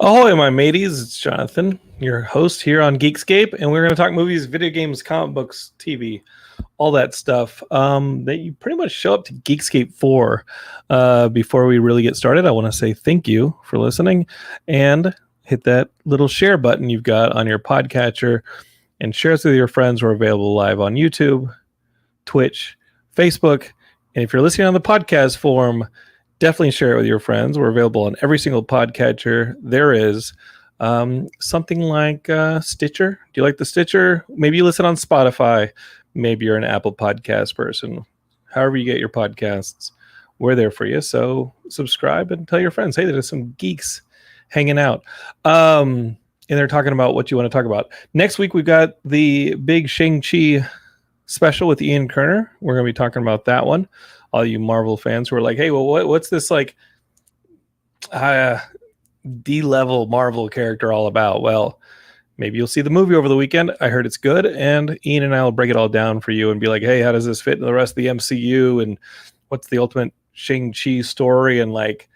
Ahoy, my mateys. It's Jonathan, your host here on Geekscape, and we're going to talk movies, video games, comic books, TV, all that stuff. That you pretty much show up to Geekscape for. Before we really get started, I want to say thank you for listening, and hit that little share button you've got on your podcatcher, and share us with your friends. We're available live on YouTube, Twitch, Facebook, and if you're listening on the podcast form, definitely share it with your friends. We're available on every single podcatcher there is. Something like Stitcher. Do you like the Stitcher? Maybe you listen on Spotify. Maybe you're an Apple Podcast person. However you get your podcasts, we're there for you. So subscribe and tell your friends, hey, there's some geeks hanging out. And they're talking about what you want to talk about. Next week, we've got the big Shang-Chi special with Ian Kerner. We're going to be talking about that one. All you Marvel fans who are like, hey, well, what's this like D-level Marvel character all about? Well, maybe you'll see the movie over the weekend. I heard it's good, and Ian and I will break it all down for you and be like, hey, how does this fit into the rest of the MCU, and what's the ultimate Shang-Chi story, and like,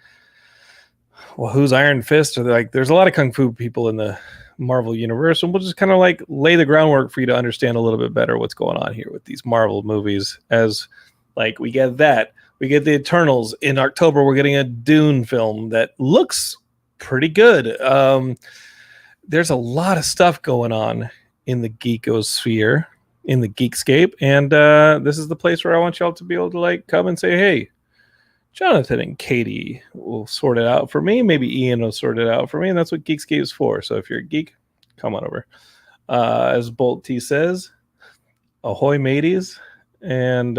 well, who's Iron Fist? Or like, there's a lot of kung fu people in the Marvel universe, and we'll just kind of like lay the groundwork for you to understand a little bit better what's going on here with these Marvel movies. As like we get the Eternals in October. We're getting a Dune film that looks pretty good. There's a lot of stuff going on in the geekosphere, in the Geekscape, and this is the place where I want y'all to be able to like come and say, hey, Jonathan and Katie will sort it out for me. Maybe Ian will sort it out for me, and that's what Geekscape is for. So if you're a geek, come on over. As Bolt T says, ahoy, mateys. And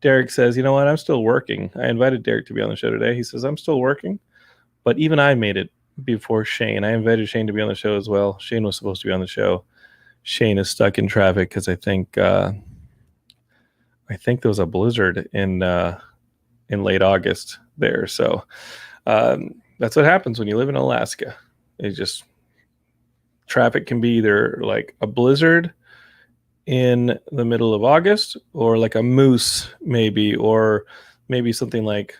Derek says, you know what? I'm still working. I invited Derek to be on the show today. He says, I'm still working, but even I made it before Shane. I invited Shane to be on the show as well. Shane was supposed to be on the show. Shane is stuck in traffic because I think there was a blizzard in late August there. So that's what happens when you live in Alaska. It's just traffic can be either like a blizzard in the middle of August, or like a moose maybe, or maybe something like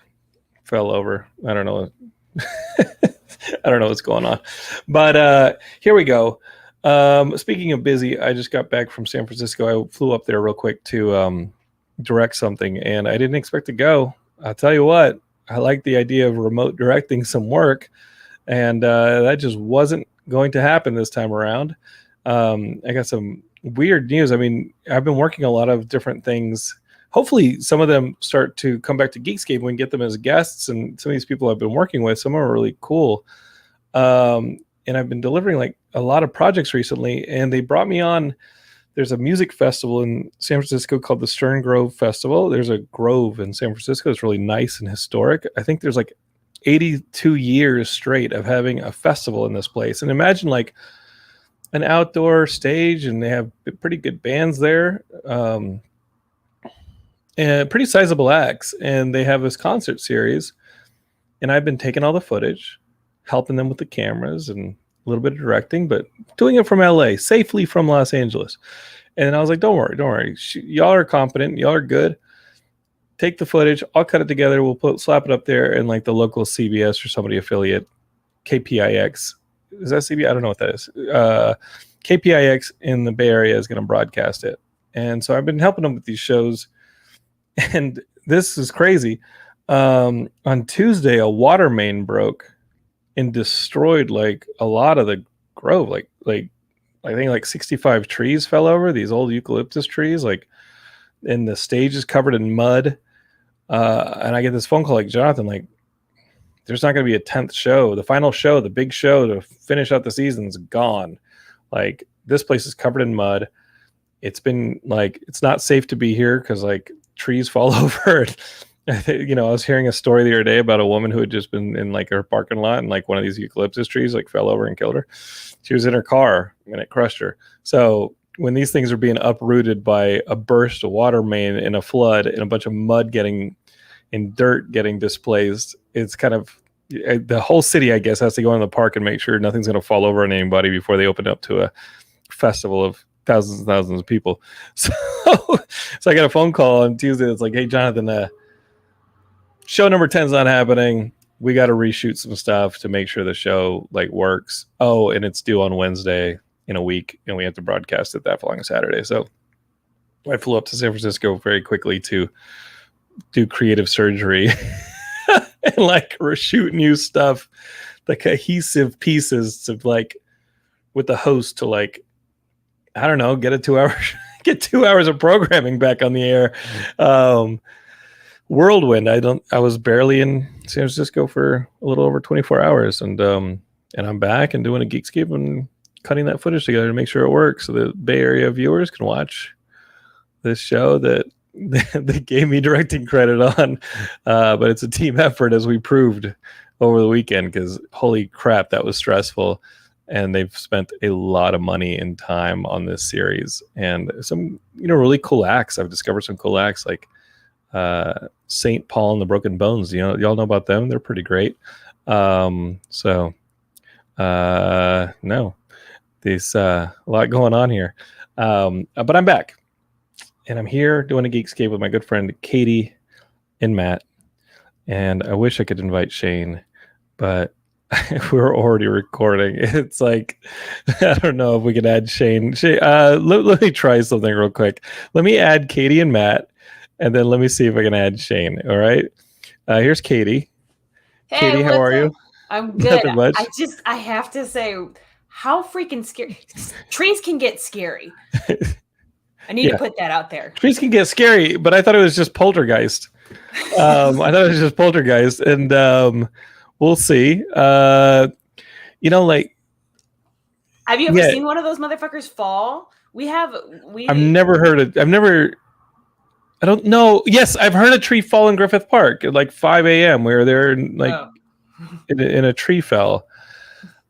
fell over. I don't know. I don't know what's going on, but here we go. Speaking of busy, I just got back from San Francisco. I flew up there real quick to direct something, and I didn't expect to go. I'll tell you what, I like the idea of remote directing some work, and that just wasn't going to happen this time around. I got some weird news. I mean, I've been working a lot of different things. Hopefully some of them start to come back to Geekscape. We can get them as guests, and some of these people I've been working with, some are really cool. And I've been delivering like a lot of projects recently, and they brought me on. There's a music festival in San Francisco called the Stern Grove Festival. There's a grove in San Francisco. It's really nice and historic. I think there's like 82 years straight of having a festival in this place. And imagine like an outdoor stage, and they have pretty good bands there, and pretty sizable acts. And they have this concert series, and I've been taking all the footage, helping them with the cameras and a little bit of directing, but doing it from LA, safely from Los Angeles. And I was like, don't worry. Y'all are competent. Y'all are good. Take the footage. I'll cut it together. We'll slap it up there in like the local CBS or somebody affiliate, KPIX. Is that CBS? I don't know what that is. KPIX in the Bay Area is going to broadcast it. And so I've been helping them with these shows. And this is crazy. On Tuesday, a water main broke and destroyed like a lot of the grove. Like I think like 65 trees fell over, these old eucalyptus trees, like, and the stage is covered in mud. And I get this phone call like, Jonathan, like, there's not going to be a 10th show. The final show, the big show to finish out the season is gone. Like, this place is covered in mud. It's been like, it's not safe to be here because like trees fall over. You know, I was hearing a story the other day about a woman who had just been in like her parking lot, and like one of these eucalyptus trees like fell over and killed her. She was in her car and it crushed her. So when these things are being uprooted by a burst of water main in a flood and a bunch of mud getting in dirt getting displaced, it's kind of the whole city, I guess, has to go in the park and make sure nothing's going to fall over on anybody before they open up to a festival of thousands and thousands of people. So I got a phone call on Tuesday. It's like, hey, Jonathan, show number 10 is not happening. we got to reshoot some stuff to make sure the show like works. Oh, and it's due on Wednesday in a week, and we have to broadcast it that following Saturday. So I flew up to San Francisco very quickly to do creative surgery and like reshoot new stuff, the cohesive pieces to like with the host to like, I don't know, get 2 hours of programming back on the air. Whirlwind. I was barely in San Francisco for a little over 24 hours, and I'm back and doing a Geekscape and cutting that footage together to make sure it works so the Bay Area viewers can watch this show that they gave me directing credit on. But it's a team effort, as we proved over the weekend, because holy crap, that was stressful. And they've spent a lot of money and time on this series, and some, really cool acts. I've discovered some cool acts like St. Paul and the Broken Bones. Y'all know about them. They're pretty great. No, there's a lot going on here. But I'm back, and I'm here doing a Geekscape with my good friend Katie and Matt. And I wish I could invite Shane, but we're already recording. It's like, I don't know if we can add Shane. Let me try something real quick. Let me add Katie and Matt, and then let me see if I can add Shane. All right. Here's Katie. Hey, Katie, how are you? I'm good. Nothing much. I have to say, how freaking scary. Trees can get scary. I need to put that out there. Trees can get scary, but I thought it was just poltergeist. And we'll see. Like, have you ever seen one of those motherfuckers fall? I've never heard it. I don't know. Yes, I've heard a tree fall in Griffith Park at like 5 a.m. where they're like in a tree fell.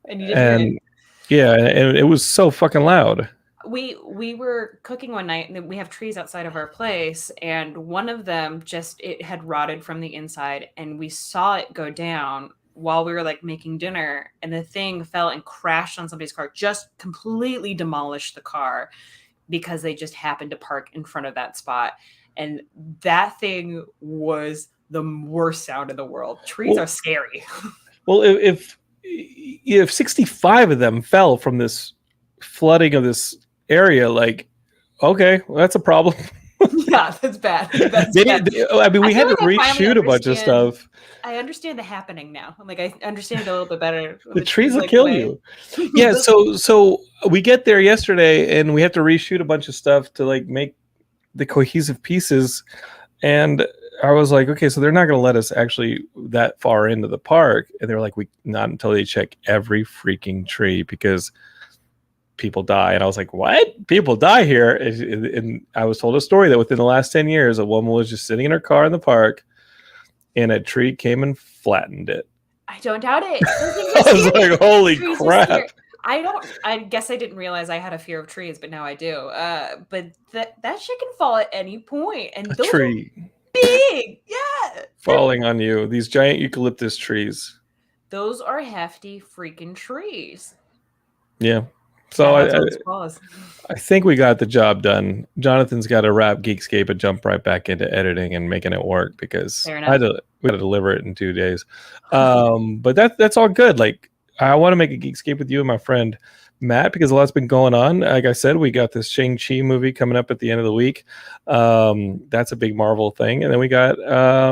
And you didn't hear it. Yeah, and it was so fucking loud. We were cooking one night, and we have trees outside of our place, and one of them it had rotted from the inside, and we saw it go down while we were like making dinner, and the thing fell and crashed on somebody's car, just completely demolished the car because they just happened to park in front of that spot. And that thing was the worst sound in the world. Trees are scary. Well, if 65 of them fell from this flooding of this area, like, okay, well, that's a problem. Yeah, that's bad. We had to reshoot a bunch of stuff. I understand the happening now. Like, I understand it a little bit better. The trees will kill you. Yeah, so we get there yesterday, and we have to reshoot a bunch of stuff to like make the cohesive pieces. And I was like, okay, so they're not going to let us actually that far into the park. And they're like, not until they check every freaking tree, because people die. And I was like, what? People die here? And I was told a story that within the last 10 years, a woman was just sitting in her car in the park, and a tree came and flattened it. I don't doubt it. I was like, holy crap. I guess I didn't realize I had a fear of trees, but now I do. But that shit can fall at any point. And those tree are big. Yeah. Falling on you. These giant eucalyptus trees. Those are hefty freaking trees. Yeah. So I think we got the job done. Jonathan's got to wrap Geekscape and jump right back into editing and making it work, because we got to deliver it in 2 days. But that's all good. Like, I want to make a Geekscape with you and my friend Matt, because a lot's been going on. Like I said, we got this Shang-Chi movie coming up at the end of the week. That's a big Marvel thing. And then we got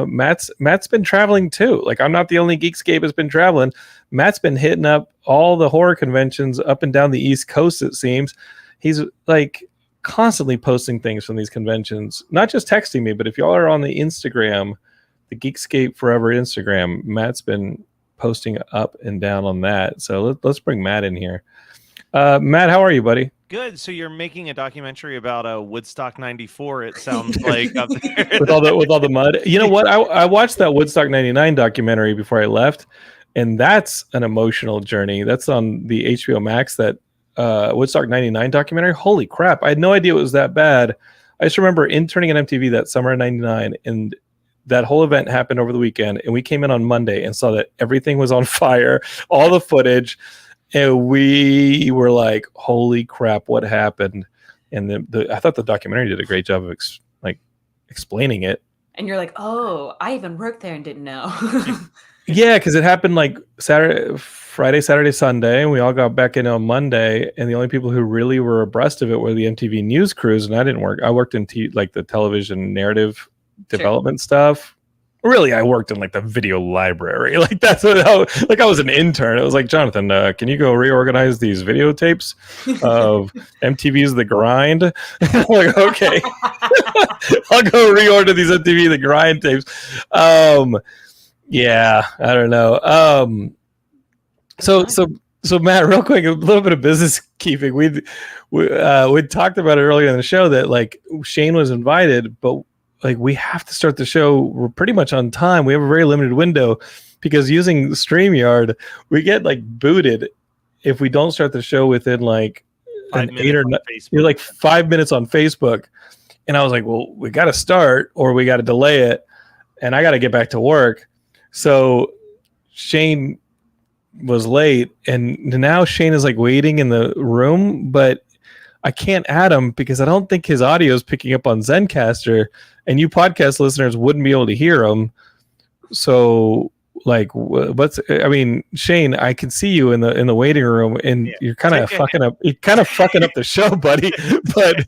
Matt's been traveling too. Like, I'm not the only Geekscape that's been traveling. Matt's been hitting up all the horror conventions up and down the East Coast, it seems. He's like constantly posting things from these conventions, not just texting me, but if y'all are on the Instagram, the Geekscape Forever Instagram, Matt's been posting up and down on that. So let's bring Matt in here. Matt, how are you, buddy? Good. So you're making a documentary about Woodstock '94. It sounds like up there. with all the mud. You know what? I watched that Woodstock '99 documentary before I left, and that's an emotional journey. That's on the HBO Max. That Woodstock '99 documentary. Holy crap! I had no idea it was that bad. I just remember interning at MTV that summer of '99, and that whole event happened over the weekend, and we came in on Monday and saw that everything was on fire, all the footage, and we were like, holy crap, what happened? And I thought the documentary did a great job of explaining it. And you're like, oh, I even worked there and didn't know. Yeah, because it happened like Friday, Saturday, Sunday, and we all got back in on Monday. And the only people who really were abreast of it were the MTV news crews, and I didn't work. I worked in like the television narrative development stuff. Really, I worked in like the video library. Like that's like I was an intern. It was like, Jonathan, can you go reorganize these videotapes of MTV's The Grind? I'm like, okay, I'll go reorder these MTV The Grind tapes. Yeah, I don't know. So Matt, real quick, a little bit of business keeping. We talked about it earlier in the show that like Shane was invited, but like we have to start the show. We're pretty much on time. We have a very limited window because using StreamYard, we get like booted if we don't start the show within like an 8 or 9. You're like 5 minutes on Facebook, and I was like, well, we got to start or we got to delay it, and I got to get back to work. So Shane was late, and now Shane is like waiting in the room, but I can't add him because I don't think his audio is picking up on Zencaster, and you podcast listeners wouldn't be able to hear him. So, like, I mean, Shane, I can see you in the waiting room, and you're kind of fucking up. You're kind of fucking up the show, buddy. But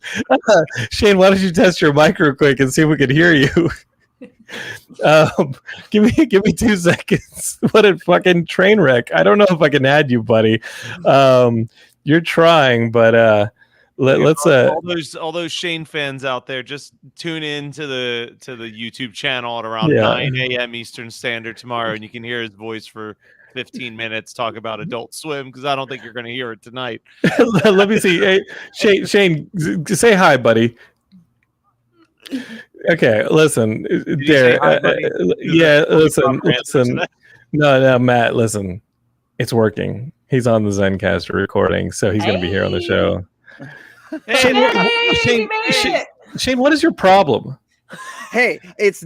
Shane, why don't you test your mic real quick and see if we can hear you? Give me 2 seconds. What a fucking train wreck. I don't know if I can add you, buddy. You're trying, but let's all those Shane fans out there, just tune in to the YouTube channel at around 9 a.m. Eastern Standard tomorrow, and you can hear his voice for 15 minutes talk about Adult Swim, because I don't think you're going to hear it tonight. Let me see. Hey, Shane, say hi, buddy. Okay, listen, there. Listen. No, Matt, listen. It's working. He's on the Zencaster recording, so he's going to be here on the show. Shane, what is your problem? Hey, it's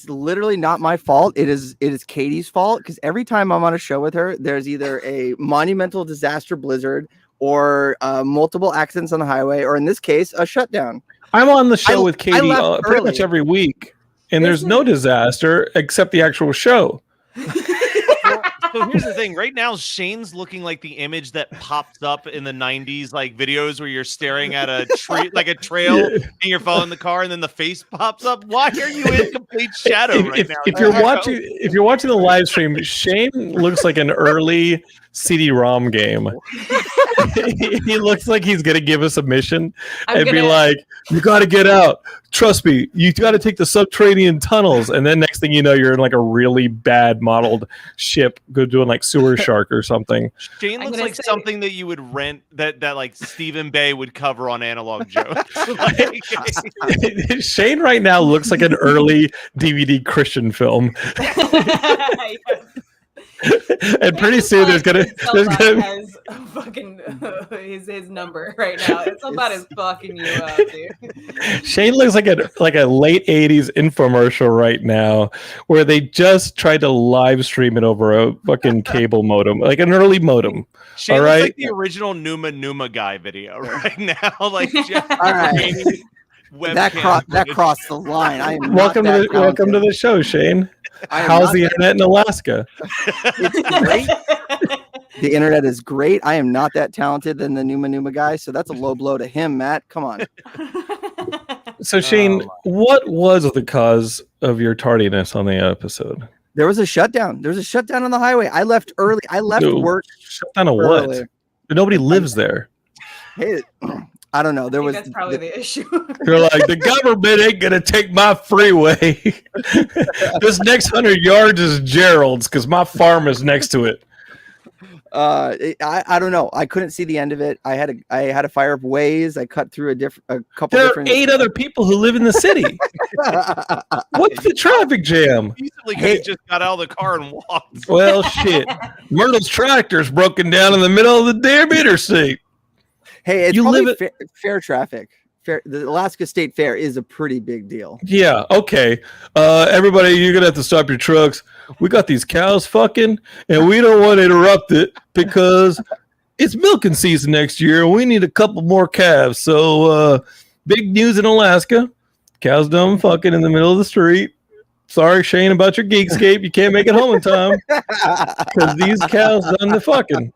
literally not my fault. It is Katie's fault, because every time I'm on a show with her, there's either a monumental disaster blizzard or multiple accidents on the highway, or in this case, a shutdown. I'm on the show with Katie pretty much every week, and there's no disaster except the actual show. So here's the thing. Right now, Shane's looking like the image that pops up in the 90s, like videos where you're staring at a tree, like a trail, and you're following the car, and then the face pops up. Why are you in complete shadow right now? If you're watching the live stream, Shane looks like an early CD-ROM game. He looks like he's gonna give us a mission be like, "You got to get out. Trust me, you got to take the subterranean tunnels." And then next thing you know, you're in like a really bad modeled ship, doing like Sewer Shark or something. Shane looks like something that you would rent that like Stephen Bay would cover on Analog Joe. Shane right now looks like an early DVD Christian film. And pretty soon there's gonna has fucking his number right now. Somebody's is fucking you up, dude. Shane looks like a late 80s infomercial right now, where they just tried to live stream it over a fucking cable modem, like an early modem. Shane looks like the original Numa guy video right now. Like, all right. That crossed the line. Welcome to the show, Shane. How's the internet in Alaska? It's great. The internet is great. I am not that talented than the Numa guy, so that's a low blow to him, Matt. Come on. So Shane, what was the cause of your tardiness on the episode? There was a shutdown. There was a shutdown on the highway. I left early. I left work. Shutdown of what? Nobody lives there. Hey, I don't know. That's probably the issue. You're like, the government ain't gonna take my freeway. This next 100 yards is Gerald's because my farm is next to it. I don't know. I couldn't see the end of it. I had a fire of ways. I cut through a couple. There are 8 other people who live in the city. What's the traffic jam? Easily could have just got out of the car and walked. Well, shit. Myrtle's tractor's broken down in the middle of the damn interstate. Hey, it's probably fair traffic. The Alaska State Fair is a pretty big deal. Yeah, okay. Everybody, you're going to have to stop your trucks. We got these cows fucking, and we don't want to interrupt it because it's milking season next year, and we need a couple more calves. So, big news in Alaska. Cows done fucking in the middle of the street. sorry, Shane, about your Geekscape. You can't make it home in time because these cows done the fucking.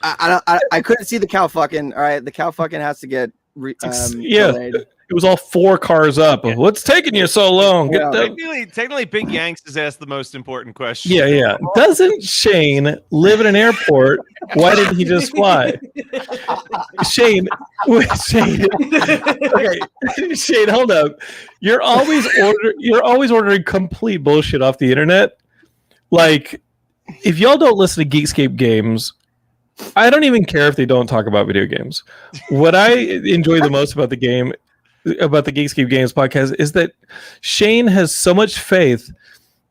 I couldn't see the cow fucking. All right, the cow fucking has to get delayed. It was all 4 cars up. Yeah. What's taking you so long? Yeah. Technically, Big Yanks has asked the most important question. Yeah. Doesn't Shane live in an airport? Why didn't he just fly? Shane, okay, Shane, hold up. You're always ordering complete bullshit off the internet. Like, if y'all don't listen to Geekscape Games, I don't even care if they don't talk about video games. What I enjoy the most about the Geekscape Games podcast is that Shane has so much faith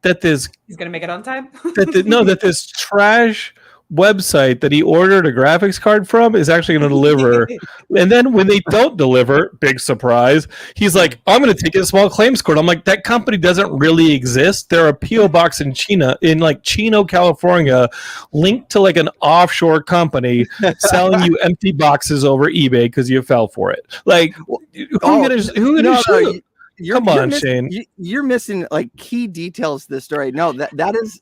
that he's gonna make it on time. that this trash website that he ordered a graphics card from is actually going to deliver. And then when they don't deliver, big surprise, he's like, I'm going to take a small claims court. I'm like, that company doesn't really exist. They're a PO box in Chino, California, linked to like an offshore company selling you empty boxes over eBay because you fell for it. Like, who gonna shoot? Come on, Shane. You're missing like key details to this story. No, that is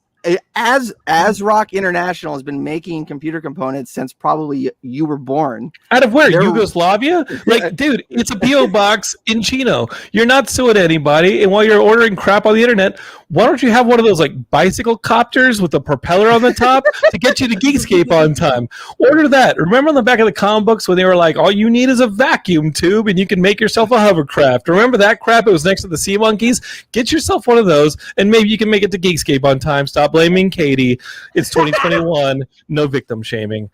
as Rock International has been making computer components since probably you were born. Out of where? Yugoslavia? Like, dude, it's a PO box in Chino. You're not suing anybody. And while you're ordering crap on the internet, why don't you have one of those like bicycle copters with a propeller on the top to get you to Geekscape on time? Order that. Remember on the back of the comic books when they were like, all you need is a vacuum tube and you can make yourself a hovercraft. Remember that crap? It was next to the sea monkeys. Get yourself one of those and maybe you can make it to Geekscape on time. Stop blaming Katie. It's 2021. No victim shaming.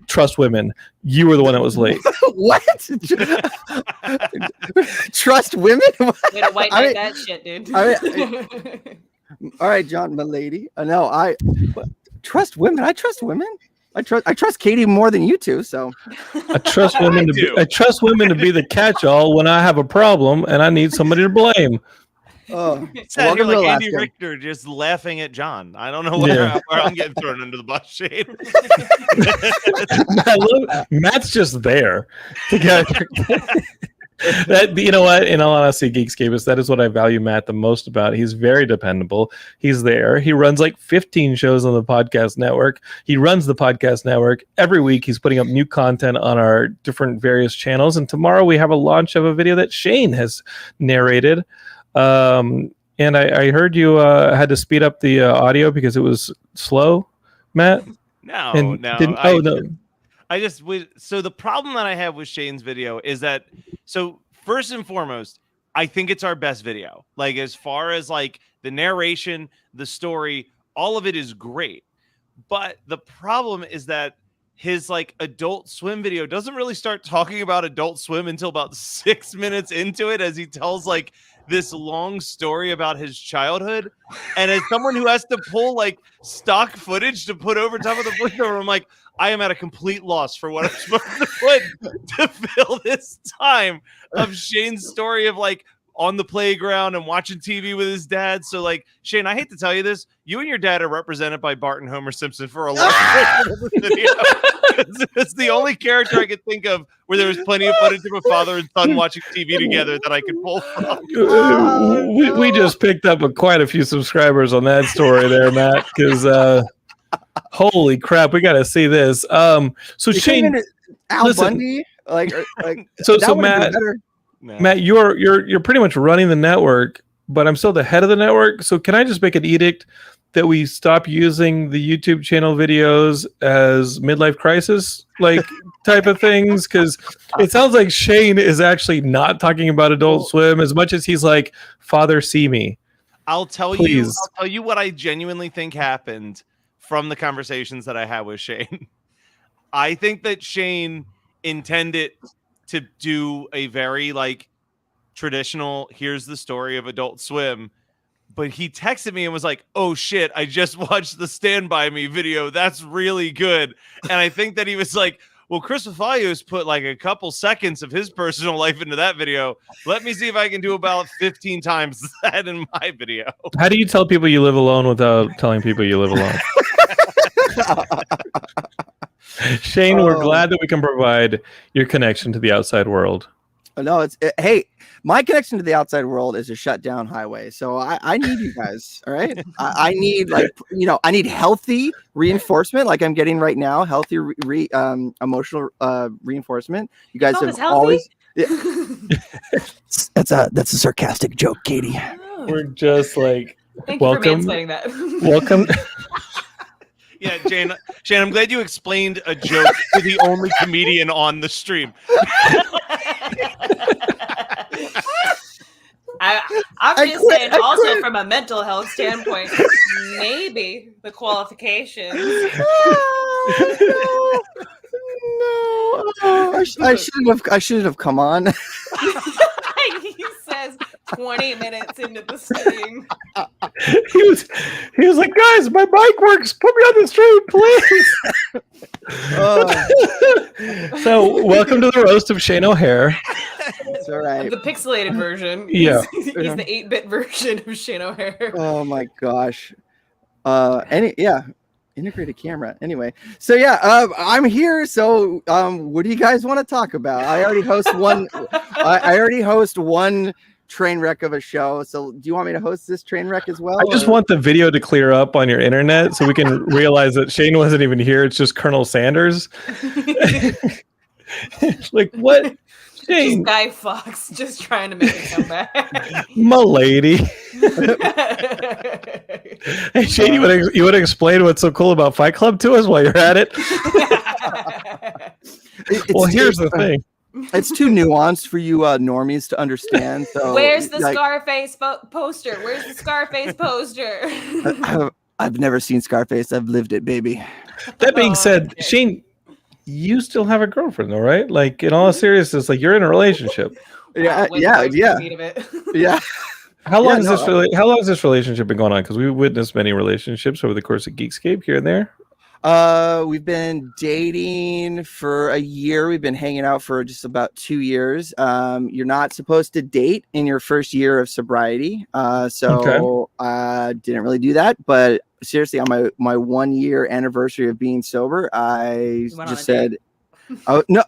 Trust women. You were the one that was late. What? Trust women? Way to white knight that shit, dude. All right, John, my lady. No, I trust women. I trust women. I trust Katie more than you two. So I trust women trust women to be the catch-all when I have a problem and I need somebody to blame. You're like Andy Richter just laughing at John. I don't know where I'm getting thrown under the bus, Shane. Matt's just there. That, you know what? In all honesty, Geekscapists, that is what I value Matt the most about. He's very dependable. He's there. He runs like 15 shows on the podcast network. He runs the podcast network. Every week he's putting up new content on our different various channels. And tomorrow we have a launch of a video that Shane has narrated. And I heard you had to speed up the audio because it was slow, Matt. No. So the problem that I have with Shane's video is that, so first and foremost, I think it's our best video. Like, as far as like the narration, the story, all of it is great. But the problem is that his like Adult Swim video doesn't really start talking about Adult Swim until about 6 minutes into it, as he tells like this long story about his childhood. And as someone who has to pull like stock footage to put over top of the voiceover, I'm like, I am at a complete loss for what I'm supposed to put to fill this time of Shane's story of like on the playground and watching TV with his dad. So like, Shane, I hate to tell you this, you and your dad are represented by Bart and Homer Simpson for a long portion of this video. It's the only character I could think of where there was plenty of footage of a father and son watching TV together that I could pull from. We just picked up quite a few subscribers on that story there, Matt, because holy crap, we got to see this. So Shane, Al Bundy, so Matt, you're pretty much running the network, but I'm still the head of the network. So can I just make an edict that we stop using the YouTube channel videos as midlife crisis like type of things? Because it sounds like Shane is actually not talking about Adult Swim as much as he's like, Father, see me. I'll tell you what I genuinely think happened from the conversations that I had with Shane. I think that Shane intended to do a very like traditional, here's the story of Adult Swim, but he texted me and was like, oh shit, I just watched the Stand By Me video. That's really good. And I think that he was like, well, Chris Fafalios put like a couple seconds of his personal life into that video. Let me see if I can do about 15 times that in my video. How do you tell people you live alone without telling people you live alone? Shane, we're glad that we can provide your connection to the outside world. No, hey, my connection to the outside world is a shut down highway. So I need you guys. All right. I need I need healthy reinforcement like I'm getting right now. Healthy emotional reinforcement. You guys have always. Yeah. That's a sarcastic joke, Katie. Oh. We're just like, Thank welcome. you for mansplaining that. Welcome. Yeah, Shane, I'm glad you explained a joke to the only comedian on the stream. I'm just saying, also from a mental health standpoint, maybe the qualifications. No, I should have come on. He says 20 minutes into the stream. He was like, guys, my mic works. Put me on the stream, please. So welcome to the roast of Shane O'Hare. That's all right. The pixelated version. Yeah. He's the 8-bit version of Shane O'Hare. Oh my gosh. Integrated camera. Anyway, so I'm here. So what do you guys want to talk about? I already host one. I already host one train wreck of a show. So do you want me to host this train wreck as well? I just want the video to clear up on your internet so we can realize that Shane wasn't even here. It's just Colonel Sanders. Like, what? Shane. Just Guy Fawkes just trying to make a comeback. My lady. Hey, Shane, you would explain what's so cool about Fight Club to us while you're at it? Well, here's the thing. It's too nuanced for you normies to understand. So where's the Scarface poster? Where's the Scarface poster? I've never seen Scarface. I've lived it, baby. That being said, okay. Shane, you still have a girlfriend, though, right? Like, in all seriousness, like you're in a relationship. Yeah. How long has this relationship been going on? Because we've witnessed many relationships over the course of Geekscape here and there. We've been dating for a year. We've been hanging out for just about 2 years. You're not supposed to date in your first year of sobriety. So I didn't really do that. But seriously, on my 1 year anniversary of being sober, I just said, "Oh no.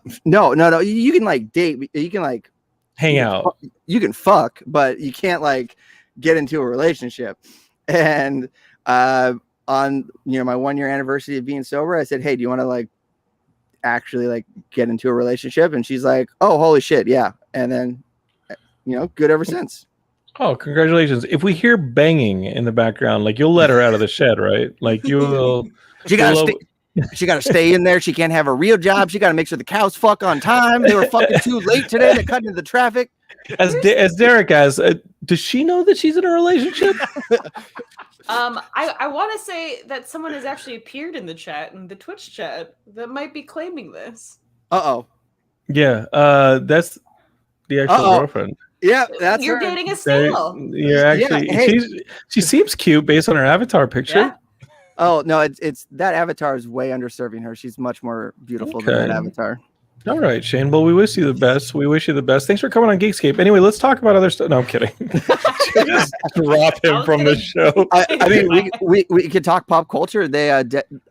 You can like date. You can like hang out. You can fuck, but you can't like get into a relationship." And on my 1 year anniversary of being sober, I said, "Hey, do you want to like actually like get into a relationship?" And she's like, "Oh, holy shit, yeah!" And then good ever since. Oh, congratulations! If we hear banging in the background, like you'll let her out of the shed, right? Like you will. She gotta stay in there. She can't have a real job. She gotta make sure the cows fuck on time. They were fucking too late today. They cut into the traffic. As Derek asks, does she know that she's in a relationship? I want to say that someone has actually appeared in the chat, in the Twitch chat, that might be claiming this. Yeah, that's the actual girlfriend. Yeah, that's you're her. Dating a snail. You're actually. She seems cute based on her avatar picture. Yeah. Oh no, it's that avatar is way underserving her. She's much more beautiful than that avatar. All right, Shane. Well, we wish you the best. We wish you the best. Thanks for coming on Geekscape. Anyway, let's talk about other stuff. No, I'm kidding. Just drop him from the show. I mean, we could talk pop culture. They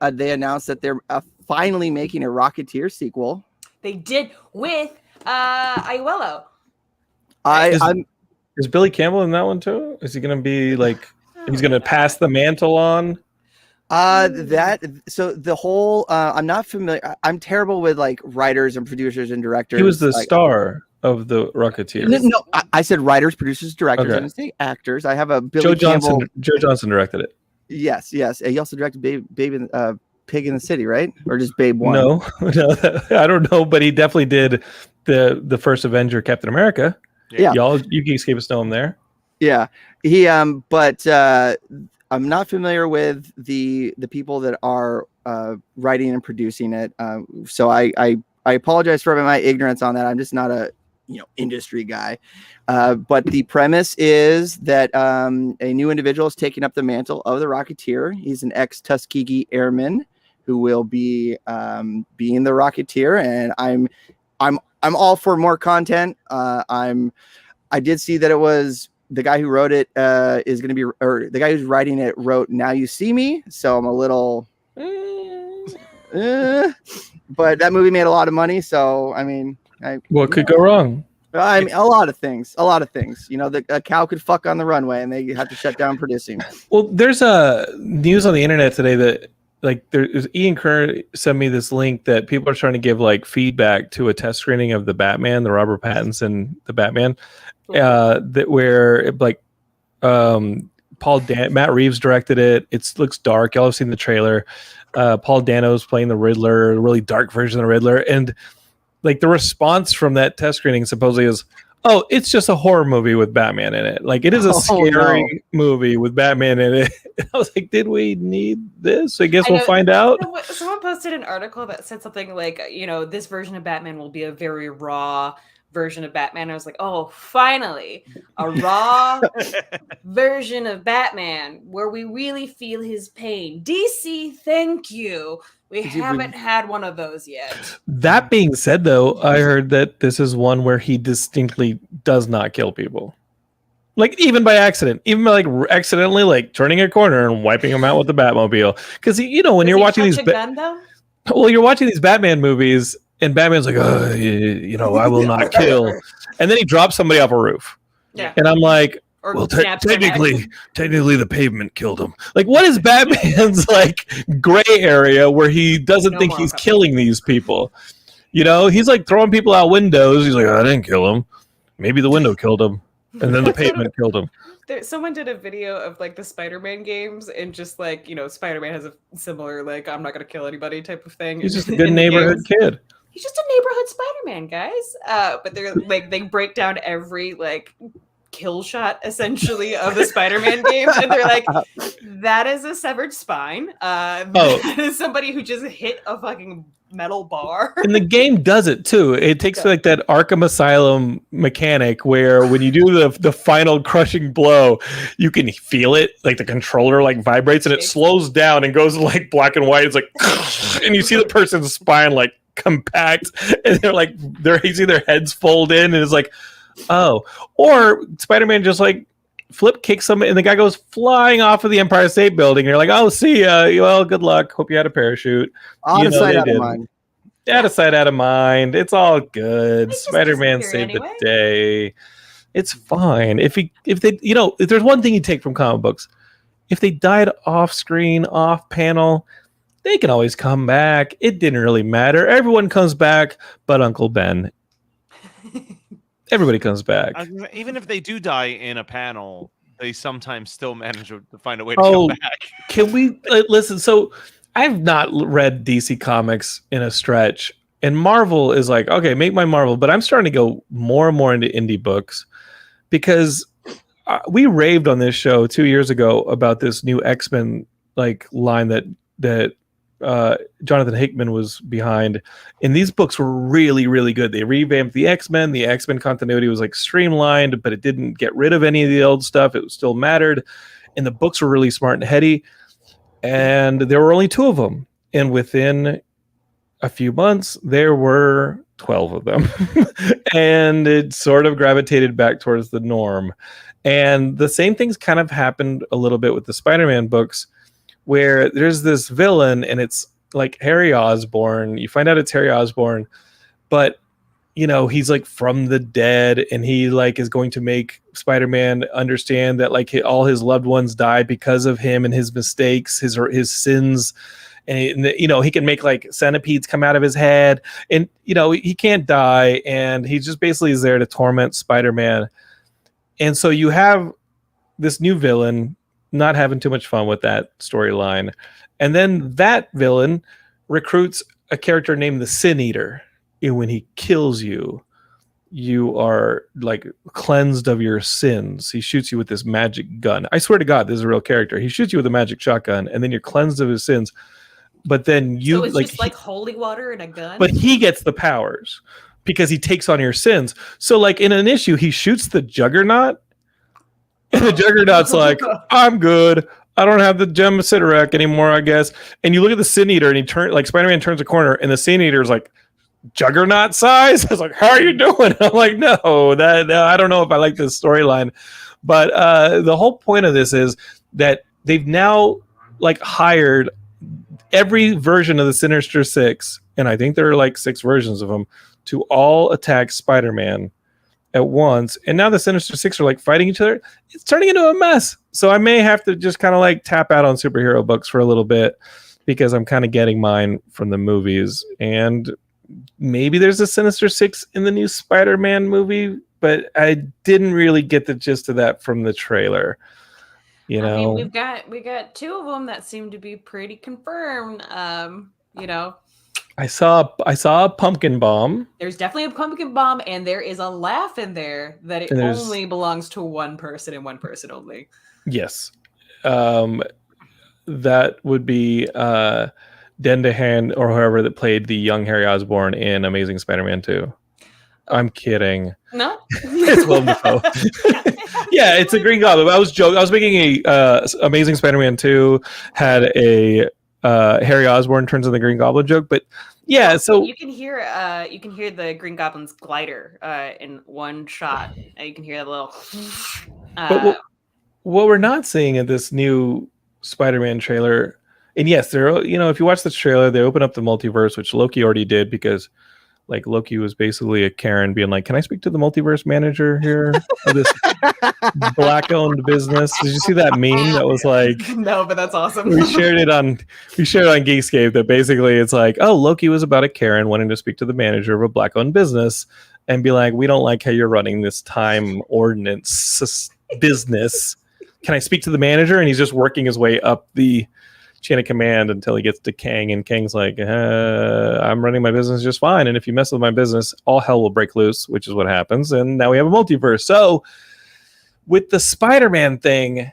announced that they're finally making a Rocketeers sequel. They did with Aiello. Is Billy Campbell in that one too? Is he going to be like? He's going to pass the mantle on. So the whole I'm not familiar. I'm terrible with like writers and producers and directors. He was the star of the Rocketeers. No, I said writers, producers, directors. Okay. I didn't say actors. I have a Billy Campbell. Joe Johnson directed it. Yes. He also directed Pig in the City, right? Or just Babe 1? No, I don't know, but he definitely did the first Avenger, Captain America. Yeah, you Geekscape know him there. Yeah, he but I'm not familiar with the people that are writing and producing it. So I apologize for my ignorance on that. I'm just not a industry guy. But the premise is that a new individual is taking up the mantle of the Rocketeer. He's an ex-Tuskegee airman who will be being the Rocketeer, and I'm all for more content. I did see that it was the guy who wrote it is going to be, or the guy who's writing it wrote Now You See Me. So I'm a little, but that movie made a lot of money. So, I mean, what could go wrong? I mean, a lot of things. You know, a cow could fuck on the runway, and they have to shut down producing. Well, there's a news on the internet today that like there's Ian Kerr sent me this link that people are trying to give like feedback to a test screening of the Batman, the Robert Pattinson, the Batman, that where like Matt Reeves directed it. It looks dark. Y'all have seen the trailer. Paul Dano's playing the Riddler, a really dark version of the Riddler, and like the response from that test screening supposedly is, "Oh, it's just a horror movie with Batman in it. Like it is a scary movie with Batman in it." I was like, "Did we need this? I guess we'll find out." Someone posted an article that said something like, you know, this version of Batman will be a very raw version of Batman. I was like, oh, finally, a raw version of Batman where we really feel his pain. DC, thank you. We haven't had one of those yet. That being said, though, I heard that this is one where he distinctly does not kill people. Like, even by accident. Even by, like, accidentally, like, turning a corner and wiping them out with the Batmobile. Because, you know, when you're watching these... Well, you're watching these Batman movies, and Batman's like, oh, you know, I will not kill. And then he drops somebody off a roof. Yeah. And I'm like... Or well, technically, the pavement killed him. Like, what is Batman's like gray area where he doesn't think he's killing these people? You know, he's like throwing people out windows. He's like, I didn't kill him. Maybe the window killed him, and then the pavement killed him. Someone did a video of like the Spider-Man games, and just like, you know, Spider-Man has a similar like I'm not gonna kill anybody type of thing. He's just a good neighborhood kid. He's just a neighborhood Spider-Man, guys. But they're like they break down every like kill shot essentially of the Spider-Man games, and they're like, that is a severed spine. That is somebody who just hit a fucking metal bar. And the game does it too. It takes like that Arkham Asylum mechanic where when you do the final crushing blow, you can feel it, like the controller like vibrates and it slows down and goes like black and white. It's like and you see the person's spine like compact, and you see their heads fold in, and it's like, oh, or Spider-Man just like flip kicks him and the guy goes flying off of the Empire State Building. And you're like, oh, see ya. Well, good luck. Hope you had a parachute. Out of sight, out of mind. Out of sight, out of mind. It's all good. Spider-Man saved the day. It's fine. If there's one thing you take from comic books, if they died off screen, off panel, they can always come back. It didn't really matter. Everyone comes back but Uncle Ben. Everybody comes back. Even if they do die in a panel, they sometimes still manage to find a way to come back. Can we listen? So I've not read DC Comics in a stretch, and Marvel is like, okay, make my Marvel, but I'm starting to go more and more into indie books because we raved on this show 2 years ago about this new X-Men like line that Jonathan Hickman was behind, and these books were really, really good. They revamped the X-Men. The X-Men continuity was like streamlined, but it didn't get rid of any of the old stuff. It still mattered, and the books were really smart and heady. And there were only 2 of them, and within a few months, there were 12 of them, and it sort of gravitated back towards the norm. And the same things kind of happened a little bit with the Spider-Man books, where there's this villain and it's like Harry Osborn. You find out it's Harry Osborn, but you know, he's like from the dead, and he like is going to make Spider-Man understand that like all his loved ones died because of him and his mistakes, his sins. And you know, he can make like centipedes come out of his head, and you know, he can't die, and he just basically is there to torment Spider-Man. And so you have this new villain not having too much fun with that storyline. And then that villain recruits a character named the Sin Eater. And when he kills you, you are like cleansed of your sins. He shoots you with this magic gun. I swear to God, this is a real character. He shoots you with a magic shotgun, and then you're cleansed of his sins. But then you... So it's like, just like holy water and a gun? But he gets the powers because he takes on your sins. So like in an issue, he shoots the Juggernaut, and the Juggernaut's like, I'm good. I don't have the gem of Sidorak anymore, I guess. And you look at the Sin Eater, and Spider-Man turns a corner, and the Sin Eater's like Juggernaut size. I was like, how are you doing? I'm like, no, I don't know if I like this storyline. But the whole point of this is that they've now like hired every version of the Sinister Six, and I think there are like 6 versions of them, to all attack Spider-Man. at once, and now the Sinister Six are like fighting each other. It's turning into a mess. So I may have to just kind of like tap out on superhero books for a little bit because I'm kind of getting mine from the movies. And maybe there's a Sinister Six in the new Spider-Man movie, but I didn't really get the gist of that from the trailer. You know, I mean, we got two of them that seem to be pretty confirmed. You know, I saw a pumpkin bomb. there's definitely a pumpkin bomb, and there is a laugh in there that it And there's- only belongs to one person and one person only. Yes. That would be Dendahan or whoever that played the young Harry Osborn in Amazing Spider-Man 2. I'm kidding. No, It's Willem Dafoe. Yeah, it's a Green Goblin. I was joking. I was making a Amazing Spider-Man 2 had a Harry Osborn turns into the Green Goblin joke, but yeah, so you can hear the Green Goblin's glider in one shot. You can hear that little. but what we're not seeing in this new Spider-Man trailer, and yes, there, you know, if you watch the trailer, they open up the multiverse, which Loki already did because like Loki was basically a Karen being like, "Can I speak to the multiverse manager here of this black-owned business?" Did you see that meme that was like? No, but that's awesome. we shared it on Geekscape that basically it's like, oh, Loki was about a Karen wanting to speak to the manager of a black-owned business and be like, we don't like how you're running this time ordinance business. Can I speak to the manager? And he's just working his way up the chain of command until he gets to Kang, and Kang's like, I'm running my business just fine, and if you mess with my business, all hell will break loose, which is what happens. And now we have a multiverse. So with the Spider-Man thing,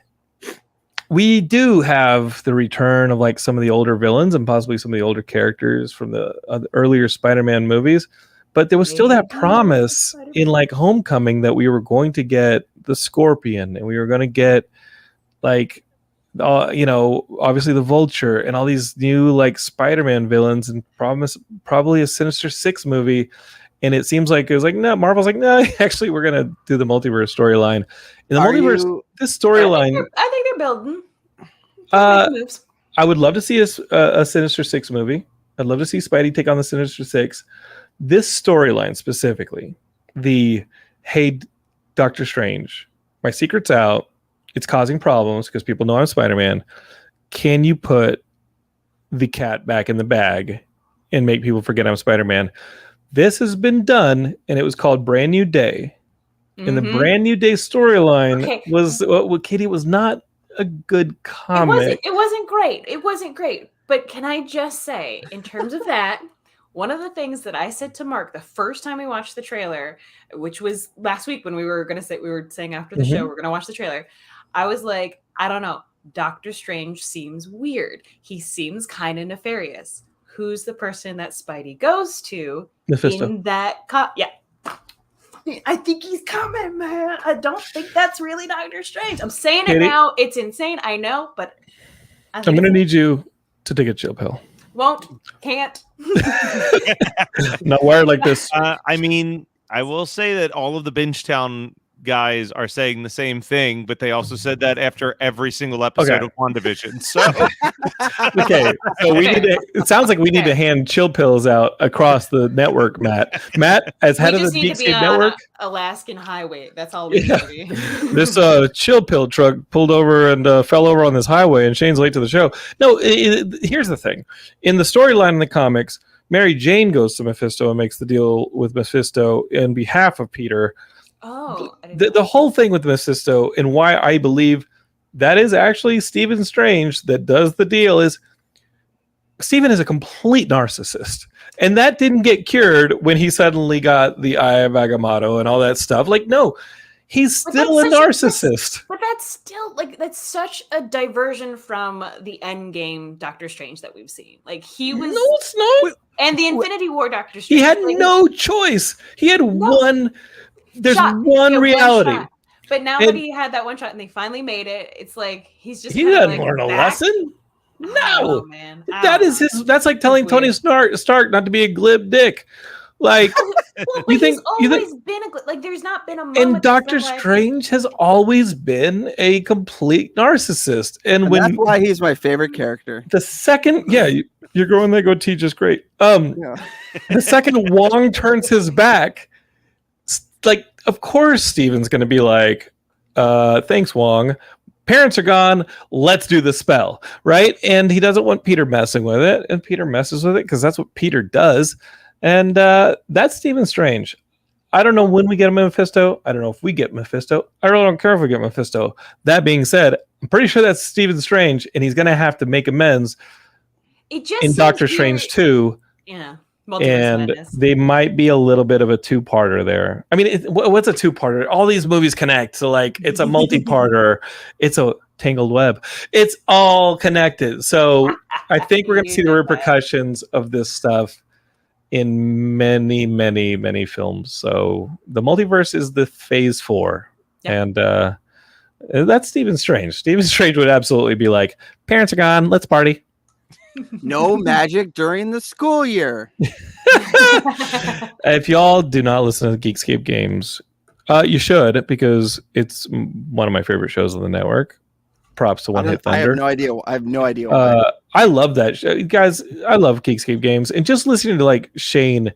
we do have the return of like some of the older villains and possibly some of the older characters from the earlier Spider-Man movies, but there was still that promise in like Homecoming that we were going to get the Scorpion and we were going to get like you know, obviously the Vulture and all these new like Spider-Man villains, and probably a Sinister Six movie. And it seems like it was like, no, Marvel's like, no, actually we're gonna do the multiverse storyline. In the multiverse, this storyline, I think they're building. Moves. I would love to see a Sinister Six movie. I'd love to see Spidey take on the Sinister Six. This storyline specifically, the hey, Doctor Strange, my secret's out. It's causing problems because people know I'm Spider-Man. Can you put the cat back in the bag and make people forget I'm Spider-Man? This has been done, and it was called Brand New Day. And the Brand New Day storyline was, well, Katie, was not a good comic. It wasn't great. It wasn't great. But can I just say, in terms of that, one of the things that I said to Mark the first time we watched the trailer, which was last week when we were saying after the show, we're going to watch the trailer. I was like, I don't know. Doctor Strange seems weird. He seems kind of nefarious. Who's the person that Spidey goes to Mephisto. in that yeah. I think he's coming, man. I don't think that's really Doctor Strange. I'm saying it now. It's insane. I know, but I'm going to need you to take a chill pill. Can't. Not wired like this. I mean, I will say that all of the Bingetown guys are saying the same thing, but they also said that after every single episode of WandaVision. So okay, so we need to. It sounds like we need to hand chill pills out across the network, Matt. Matt, as head of the Geekscape network, Alaskan highway. That's all we need to be. This chill pill truck pulled over and fell over on this highway, and Shane's late to the show. No, here's the thing: in the storyline in the comics, Mary Jane goes to Mephisto and makes the deal with Mephisto in behalf of Peter. Oh, the whole thing with Mephisto and why I believe that is actually Stephen Strange that does the deal is Stephen is a complete narcissist, and that didn't get cured when he suddenly got the Eye of Agamotto and all that stuff. Like, no, he's still a narcissist. But that's still like that's such a diversion from the Endgame Doctor Strange that we've seen. Like he was. No, it's not. And the Infinity War Doctor Strange. He had no choice. He had one. There's one reality. But now that he had that one shot and they finally made it, it's like he's just. He doesn't learn a lesson. No, oh, man. That is his. That's like telling Tony Stark not to be a glib dick. Like, you think he's always been like there's not been a moment. And Doctor Strange has always been a complete narcissist, and when that's why he's my favorite character. The second, you're growing that goatee just great. The second Wong turns his back, like of course Steven's going to be like, thanks, Wong. Parents are gone. Let's do the spell, right? And he doesn't want Peter messing with it, and Peter messes with it because that's what Peter does. And that's Stephen Strange. I don't know when we get a Mephisto. I don't know if we get Mephisto. I really don't care if we get Mephisto. That being said, I'm pretty sure that's Stephen Strange, and he's going to have to make amends in Doctor Strange 2. Yeah. And they might be a little bit of a two-parter there. I mean, what's a two-parter? All these movies connect. So, like, it's a multi-parter. It's a tangled web. It's all connected. So I think we're going to see the repercussions of this stuff in many, many, many films. So the multiverse is the phase 4. Yep. And that's Stephen Strange. Stephen Strange would absolutely be like, parents are gone. Let's party. No magic during the school year. If y'all do not listen to Geekscape Games, you should, because it's one of my favorite shows on the network. Props to One Hit Thunder. I have no idea. Why. I love that show. Guys, I love Geekscape Games, and just listening to like Shane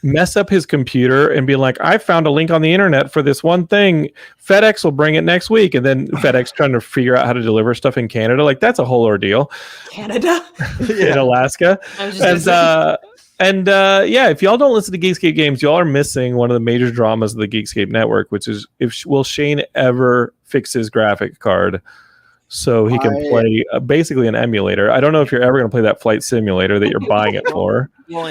mess up his computer and be like, I found a link on the internet for this one thing. FedEx will bring it next week. And then FedEx trying to figure out how to deliver stuff in Canada. Like, that's a whole ordeal. Canada? In Alaska. And if y'all don't listen to Geekscape Games, y'all are missing one of the major dramas of the Geekscape network, which is, will Shane ever fix his graphic card so he can play basically an emulator? I don't know if you're ever going to play that flight simulator that you're buying it for. Well,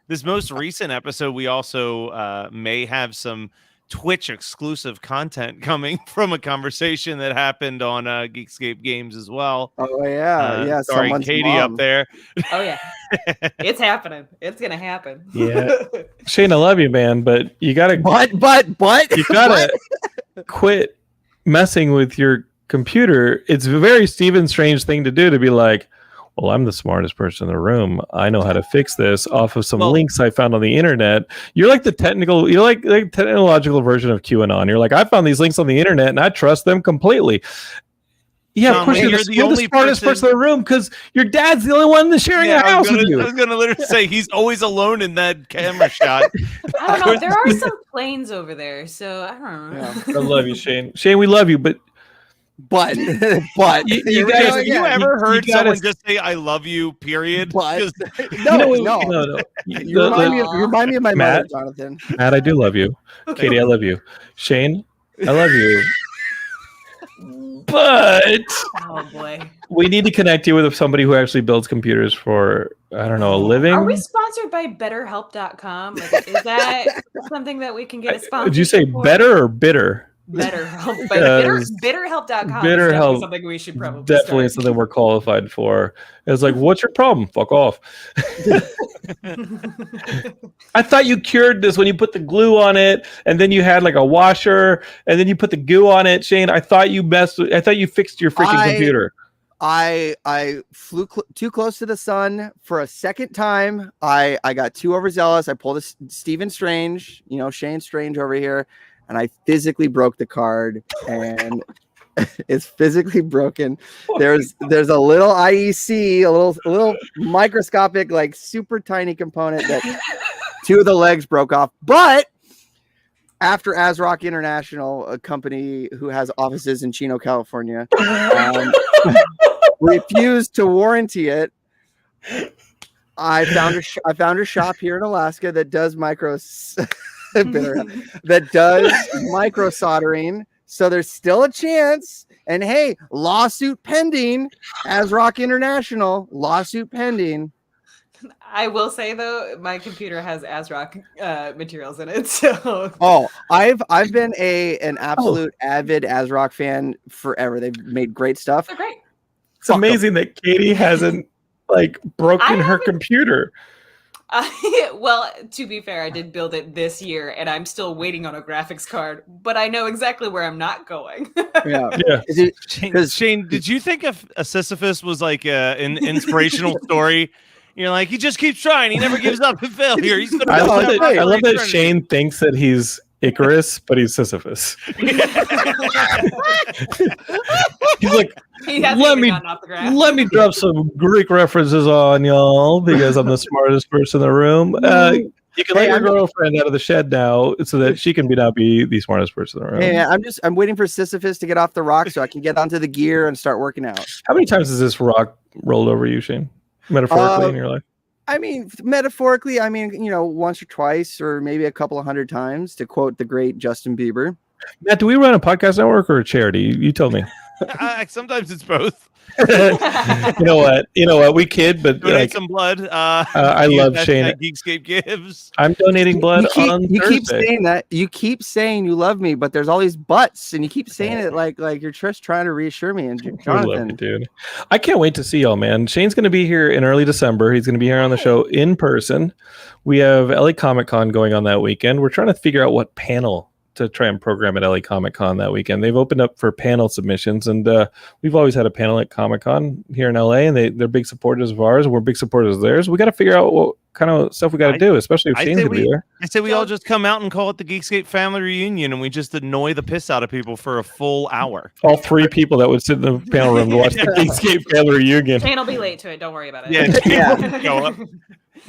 this most recent episode, we also may have some Twitch exclusive content coming from a conversation that happened on Geekscape Games as well. Oh yeah, sorry, Katie up there. Oh yeah, it's happening. It's gonna happen. Yeah, Shane, I love you, man, but you gotta you gotta quit messing with your computer. It's a very Stephen Strange thing to do, to be like, well, I'm the smartest person in the room. I know how to fix this off of some links I found on the internet. You're like the technological version of QAnon. You're like, I found these links on the internet and I trust them completely. Yeah, Tom, of course, you're the smartest person in the room because your dad's the only one sharing a house with you. I was going to literally say he's always alone in that camera shot. I don't know. There are some planes over there, so I don't know. Yeah. I love you, Shane. Shane, we love you, but you guys, have you ever heard someone just say "I love you"? Period. No. You remind me of my mother, Jonathan. Matt, I do love you. Katie, I love you. Shane, I love you. But oh boy, we need to connect you with somebody who actually builds computers for, I don't know, a living. Are we sponsored by BetterHelp.com? Like, is that something that we can get a sponsor? Did you say better or bitter? BetterHelp. BetterHelp.com. BetterHelp, something we should probably definitely start. something we're qualified for. It's like, what's your problem? Fuck off. I thought you cured this when you put the glue on it, and then you had like a washer, and then you put the goo on it. Shane, I thought you fixed your freaking computer. I flew too close to the sun for a second time. I got too overzealous. I pulled a Stephen Strange, Shane Strange over here. And I physically broke the card, and it's physically broken. There's a little IEC, a little microscopic, like super tiny component that 2 of the legs broke off. But after ASRock International, a company who has offices in Chino, California, refused to warranty it, I found a shop here in Alaska that does micro soldering, so there's still a chance. And hey, lawsuit pending. ASRock International, lawsuit pending. I will say though, my computer has ASRock materials in it. So I've been an absolute avid ASRock fan forever. They've made great stuff. They're great. It's amazing that Katie hasn't broken her computer. Well, to be fair, I did build it this year, and I'm still waiting on a graphics card. But I know exactly where I'm not going. Yeah. Shane, did you think if Sisyphus was like an inspirational story? You're like, he just keeps trying. He never gives up in failure. I love that Shane thinks that he's Icarus, but he's Sisyphus. He's like, let me drop some Greek references on y'all because I'm the smartest person in the room. You can let your girlfriend out of the shed now so that she can now be the smartest person in the room. Hey, I'm waiting for Sisyphus to get off the rock so I can get onto the gear and start working out. How many times has this rock rolled over you, Shane? Metaphorically in your life? I mean, metaphorically, once or twice, or maybe a couple of hundred times, to quote the great Justin Bieber. Matt, do we run a podcast network or a charity? You tell me. Sometimes it's both. You know what? We kid, but donate some blood. I love Shane. That Geekscape gives. I'm donating blood on you Thursday. keep saying that. You keep saying you love me, but there's all these buts, and you keep saying it like you're just trying to reassure me. And Jonathan, I love you, dude. I can't wait to see y'all, man. Shane's going to be here in early December. He's going to be here on the show in person. We have LA Comic Con going on that weekend. We're trying to figure out what panel to try and program at LA Comic Con that weekend. They've opened up for panel submissions, and we've always had a panel at Comic Con here in LA, and they're big supporters of ours. We're big supporters of theirs. We got to figure out what kind of stuff we got to do, especially if Shane's going to be there. I say we all just come out and call it the Geekscape Family Reunion, and we just annoy the piss out of people for a full hour. All 3 people that would sit in the panel room to watch the Geekscape Family Reunion. Shane will be late to it. Don't worry about it. Yeah. Go up.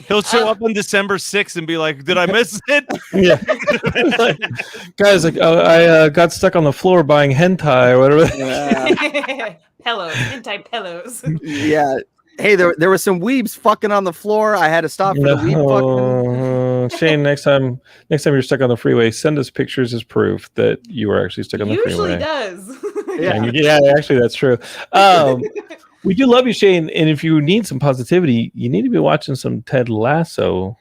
He'll show up on December 6th and be like, "Did I miss it?" Yeah, guys, I got stuck on the floor buying hentai or whatever. Pillows, hentai pillows. Yeah. Hey, there were some weebs fucking on the floor. I had to stop for the weeb fucking. Shane, next time you're stuck on the freeway, send us pictures as proof that you were actually stuck on the freeway. Usually does. Yeah, actually, that's true. We do love you, Shane. And if you need some positivity, you need to be watching some Ted Lasso.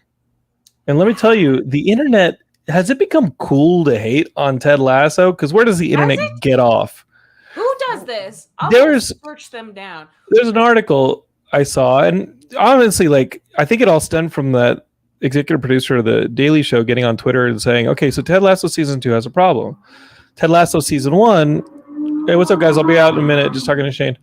And let me tell you, the internet, has it become cool to hate on Ted Lasso? Because where does the internet get off? Who does this? I'll search them down. There's an article I saw, and honestly, I think it all stemmed from that executive producer of the Daily Show getting on Twitter and saying, okay, so Ted Lasso season 2 has a problem. Ted Lasso season 1, hey, what's up, guys? I'll be out in a minute, just talking to Shane.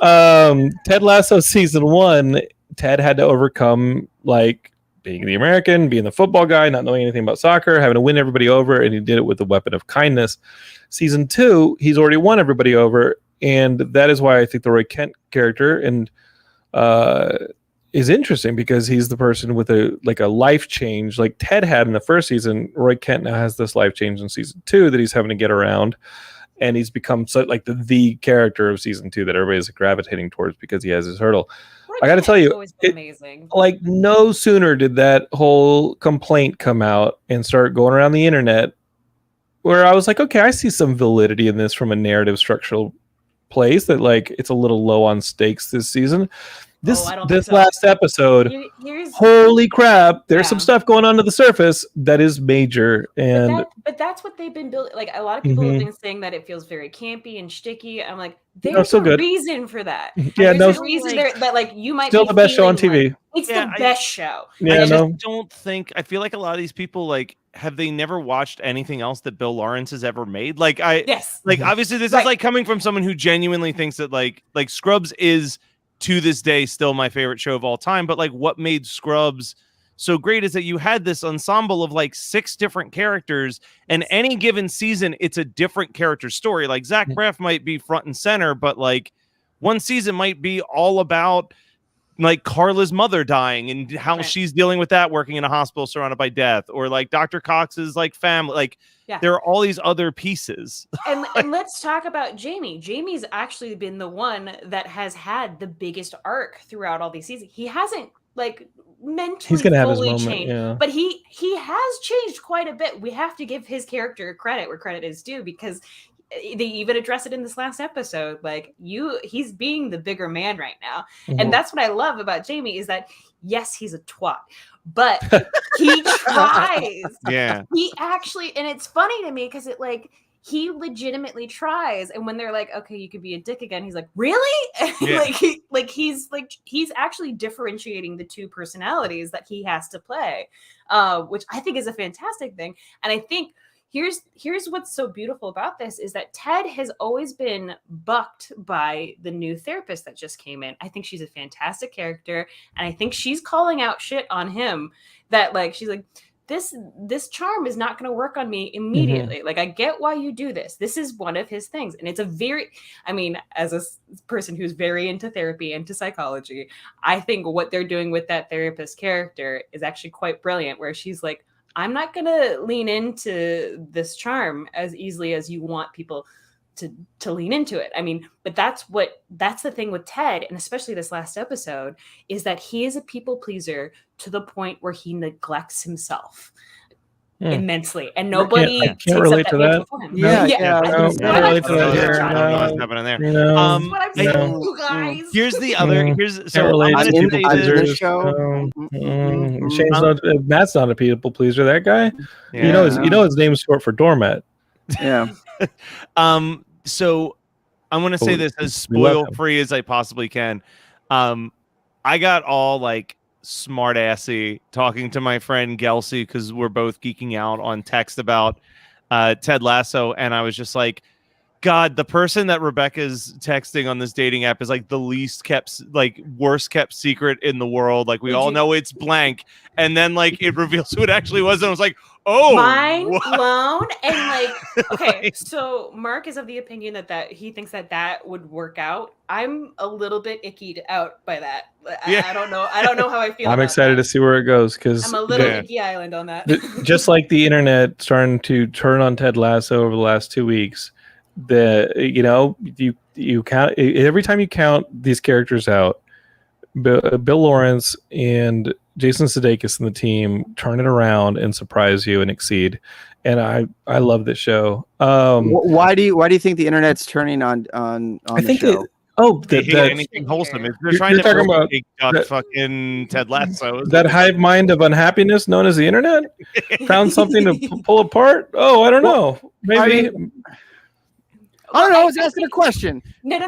Ted Lasso season 1, Ted had to overcome being the American, being the football guy, not knowing anything about soccer, having to win everybody over, and he did it with the weapon of kindness. Season 2, he's already won everybody over, and that is why I think the Roy Kent character is interesting, because he's the person with a life change like Ted had in the first season. Roy Kent now has this life change in season 2 that he's having to get around. And he's become the character of season 2 that everybody's gravitating towards because he has his hurdle. I got to tell you, amazing. No sooner did that whole complaint come out and start going around the internet, where I was like, okay, I see some validity in this from a narrative structural place, that it's a little low on stakes this season. This last episode, holy crap, there's some stuff going on to the surface that is major. But that's what they've been building. A lot of people have been saying that it feels very campy and sticky. I'm like, there's a reason for that. Yeah, there's a reason that you might still be the best show on TV. It's the best show. Yeah, I feel like a lot of these people have they never watched anything else that Bill Lawrence has ever made? Obviously this is coming from someone who genuinely thinks that like Scrubs is to this day still my favorite show of all time, but what made Scrubs so great is that you had this ensemble of 6 different characters, and any given season it's a different character story. Zach Braff might be front and center, but one season might be all about Carla's mother dying and how she's dealing with that, working in a hospital surrounded by death, or Dr. Cox's family. There are all these other pieces. and let's talk about Jamie. Jamie's actually been the one that has had the biggest arc throughout all these seasons. He hasn't mentally he's gonna have his fully moment, changed, yeah. but he has changed quite a bit. We have to give his character credit where credit is due, because they even address it in this last episode. He's being the bigger man right now. And that's what I love about Jamie, is that yes, he's a twat, but he tries. Yeah. He actually, and it's funny to me because he legitimately tries. And when they're like, okay, you could be a dick again, he's like, really? Yeah. He's actually differentiating the 2 personalities that he has to play, which I think is a fantastic thing. And I think here's what's so beautiful about this is that Ted has always been bucked by the new therapist that just came in. I think she's a fantastic character, and I think she's calling out shit on him that she's like, this charm is not going to work on me immediately. Like, I get why you do this. This is one of his things. And it's a very, I mean, as a person who's very into therapy, into psychology, I think what they're doing with that therapist character is actually quite brilliant, where she's like, I'm not going to lean into this charm as easily as you want people to lean into it. I mean, but that's the thing with Ted, and especially this last episode, is that he is a people pleaser to the point where he neglects himself immensely, and nobody I can't relate to that. For him. Yeah. I can't relate to that here. I don't know what's happening there. What I'm saying, you guys. Here's the other. Can't relate to people pleasers. show. Matt's not a people pleaser. That guy, Yeah. you know his name's short for doormat. Yeah. So I'm going to say this as spoil free as I possibly can. I got all like smart assy talking to my friend Gelsey, because we're both geeking out on text about Ted Lasso. And I was just like, God, the person that Rebecca's texting on this dating app is like the worst kept secret in the world. Like, we all know it's blank. And then like it reveals who it actually was. And I was like, oh, mind blown. And like, okay, so Mark is of the opinion that he thinks that would work out. I'm a little bit ickied out by that. I don't know how I feel. I'm excited to see where it goes, because I'm a little icky island on that. Just like the internet starting to turn on Ted Lasso over the last 2 weeks, you count every time you count these characters out, Bill Lawrence and Jason Sudeikis and the team turn it around and surprise you and exceed. And I love this show. Why do you think the internet's turning on I think the show? anything wholesome. If they're trying to talking about that fucking Ted Lasso. That hive mind of unhappiness known as the internet found something to pull apart. Oh, I don't know. Maybe. I don't know. I was asking a question. No,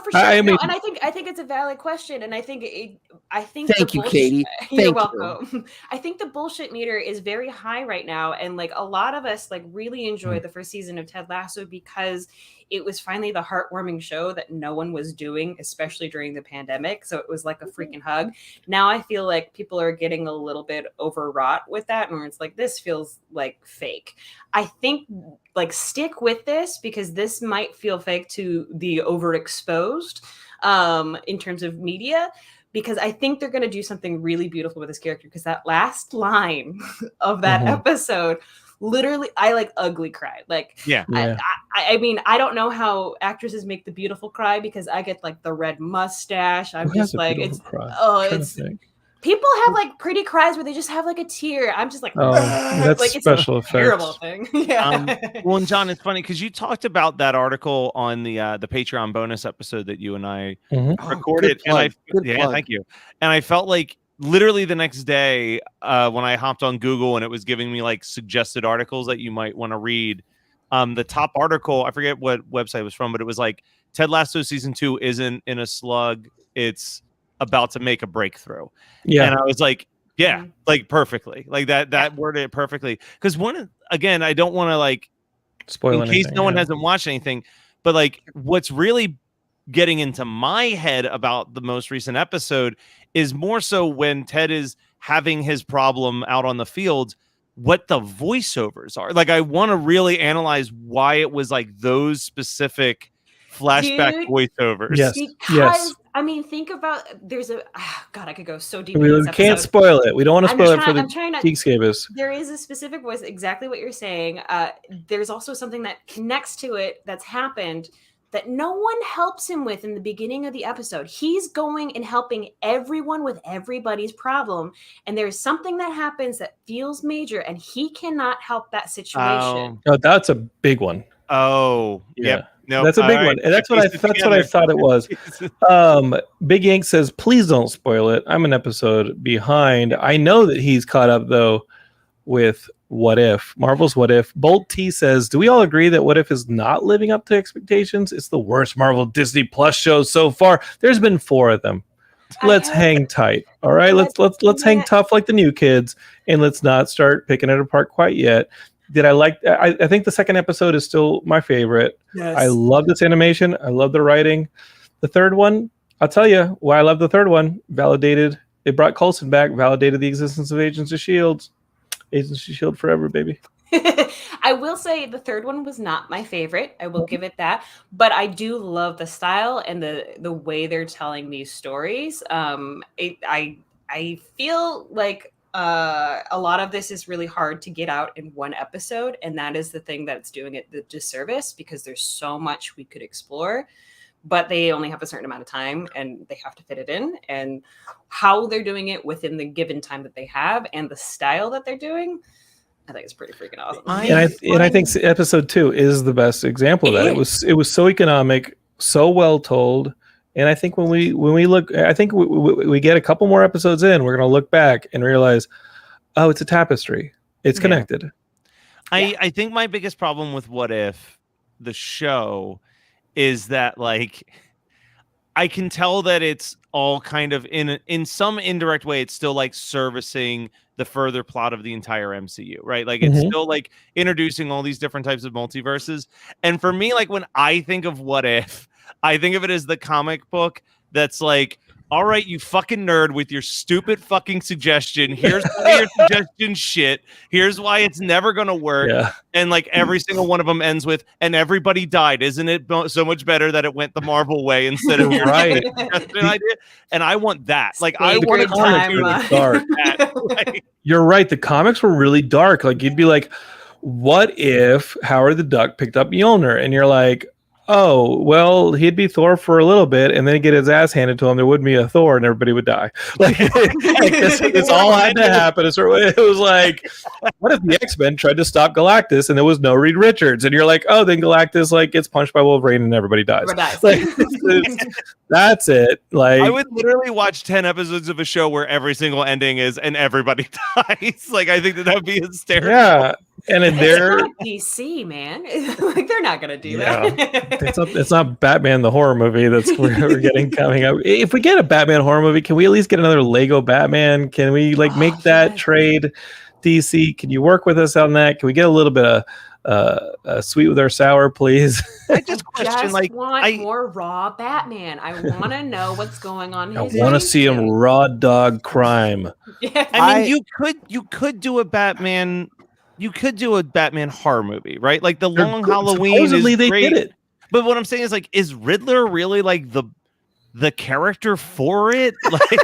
for sure. And I think it's a valid question, and I think Thank you, Katie. You're welcome. I think the bullshit meter is very high right now, and like a lot of us like really enjoyed the first season of Ted Lasso because it was finally the heartwarming show that no one was doing, especially during the pandemic. So it was like a freaking hug. Now I feel like people are getting a little bit overwrought with that, and it's like, this feels like fake. I think like stick with this, because this might feel fake to the overexposed in terms of media, because I think they're going to do something really beautiful with this character, because that last line of that episode, literally, I like ugly cried. Like, I mean, I don't know how actresses make the beautiful cry, because I get like the red mustache. I'm just like, people have like pretty cries where they just have like a tear. I'm just like, that's like, it's special a effects. terrible thing. Well, and John, it's funny because you talked about that article on the Patreon bonus episode that you and I recorded. Thank you. And I felt like literally the next day when I hopped on Google and it was giving me like suggested articles that you might want to read. The top article, I forget what website it was from, but it was like Ted Lasso season 2 isn't in a slug. It's about to make a breakthrough. And I was like, like perfectly, like that worded it perfectly. Because again, I don't want to like spoil in case no one hasn't watched anything, but like what's really getting into my head about the most recent episode is more so when Ted is having his problem out on the field, what the voiceovers are. Like, I want to really analyze why it was like those specific flashback voiceovers. Yes. I mean, think about there's a God, I could go so deep. We can't spoil it. We don't want to spoil it for the Geekscapists. There is a specific voice, exactly what you're saying. There's also something that connects to it that's happened that no one helps him with in the beginning of the episode. He's going and helping everyone with everybody's problem, and there's something that happens that feels major, and he cannot help that situation. Oh, that's a big one. Oh, yeah. No, that's a big one, and that's what I thought it was. Big Yank says, "Please don't spoil it. I'm an episode behind. I know that he's caught up though with What If, Marvel's What If." Bolt T says, "Do we all agree that What If is not living up to expectations? It's the worst Marvel Disney Plus show so far. There's been 4 of them. Let's hang tight. All right, let's hang tough like the new kids, and let's not start picking it apart quite yet." Did I like? I think the second episode is still my favorite. Yes. I love this animation. I love the writing. The third one, I'll tell you why I love the third one. Validated. It brought Coulson back. Validated the existence of Agents of S.H.I.E.L.D. Agents of Shield forever, baby. I will say the third one was not my favorite. I will give it that, but I do love the style and the way they're telling these stories. I feel like a lot of this is really hard to get out in one episode, and that is the thing that's doing it the disservice, because there's so much we could explore, but they only have a certain amount of time and they have to fit it in. And how they're doing it within the given time that they have and the style that they're doing, I think it's pretty freaking awesome. And I think episode 2 is the best example of that. It was so economic, so well told. And I think when we look, I think we get a couple more episodes in, we're going to look back and realize, oh, it's a tapestry. It's connected. I think my biggest problem with What If, the show, is that like I can tell that it's all kind of in some indirect way, it's still like servicing the further plot of the entire MCU, right? Like it's still like introducing all these different types of multiverses. And for me, like when I think of What If, I think of it as the comic book that's like, all right, you fucking nerd with your stupid fucking suggestion. Here's why your suggestion shit. Here's why it's never going to work. Yeah. And like every single one of them ends with, and everybody died. Isn't it so much better that it went the Marvel way instead of your right idea? And I want that. Like I want to dark. Like, you're right. The comics were really dark. Like you'd be like, what if Howard the Duck picked up Mjolnir? And you're like, oh, well, he'd be Thor for a little bit, and then he'd get his ass handed to him. There wouldn't be a Thor, and everybody would die. Like this all had to happen. It was like, what if the X-Men tried to stop Galactus, and there was no Reed Richards? And you're like, oh, then Galactus like gets punched by Wolverine, and everybody dies. Like, that's it. Like I would literally watch 10 episodes of a show where every single ending is, and everybody dies. Like I think that would be hysterical. Yeah. And in there, DC, man, like they're not gonna do that. It's not Batman the horror movie that's we're getting coming up. If we get a Batman horror movie, can we at least get another Lego Batman? Can we make that trade? DC, can you work with us on that? Can we get a little bit of sweet with our sour, please? I just want more raw Batman. I want to know what's going on. I want to see him raw dog crime. Yeah. I mean, you could do a Batman. You could do a Batman horror movie, right? Like the Long Halloween supposedly is they great. did it. But what I'm saying is, like, is Riddler really like the character for it? Like,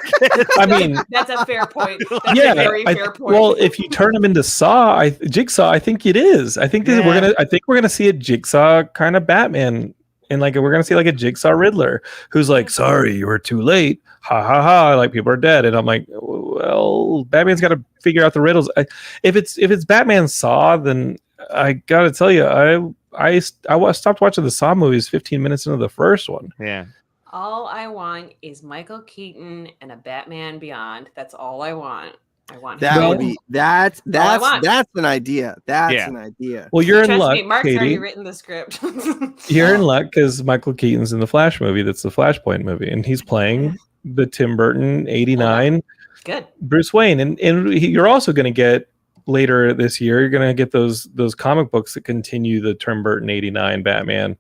I mean, that's a fair point. That's a very fair point. Well, if you turn him into Jigsaw, I think it is. I think we're gonna see a Jigsaw kind of Batman. And like we're gonna see like a Jigsaw Riddler who's like, sorry, you were too late. Ha ha ha! Like people are dead, and I'm like, well, Batman's got to figure out the riddles. If it's Batman Saw, then I gotta tell you, I stopped watching the Saw movies 15 minutes into the first one. Yeah. All I want is Michael Keaton and a Batman Beyond. That's all I want. I want that would be that's an idea. That's an idea. Well, you're in luck, Mark's Katie. already written the script. You're in luck because Michael Keaton's in the Flash movie. That's the Flashpoint movie, and he's playing the Tim Burton '89 good Bruce Wayne. And you're also going to get later this year. You're going to get those comic books that continue the Tim Burton '89 Batman.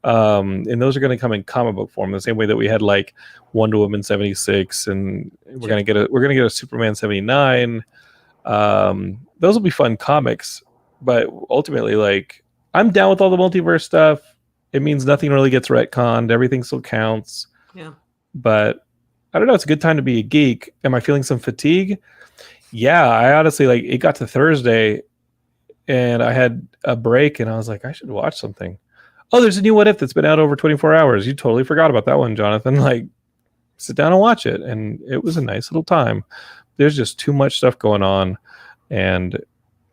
And those are going to come in comic book form the same way that we had like Wonder Woman 76, and we're going to get a Superman 79. Those will be fun comics, but ultimately, like, I'm down with all the multiverse stuff. It means nothing really gets retconned. Everything still counts. Yeah. But I don't know. It's a good time to be a geek. Am I feeling some fatigue? Yeah, I honestly, like, it got to Thursday and I had a break and I was like, I should watch something. Oh, there's a new What If that's been out over 24 hours. You totally forgot about that one, Jonathan. Like, sit down and watch it. And it was a nice little time. There's just too much stuff going on. And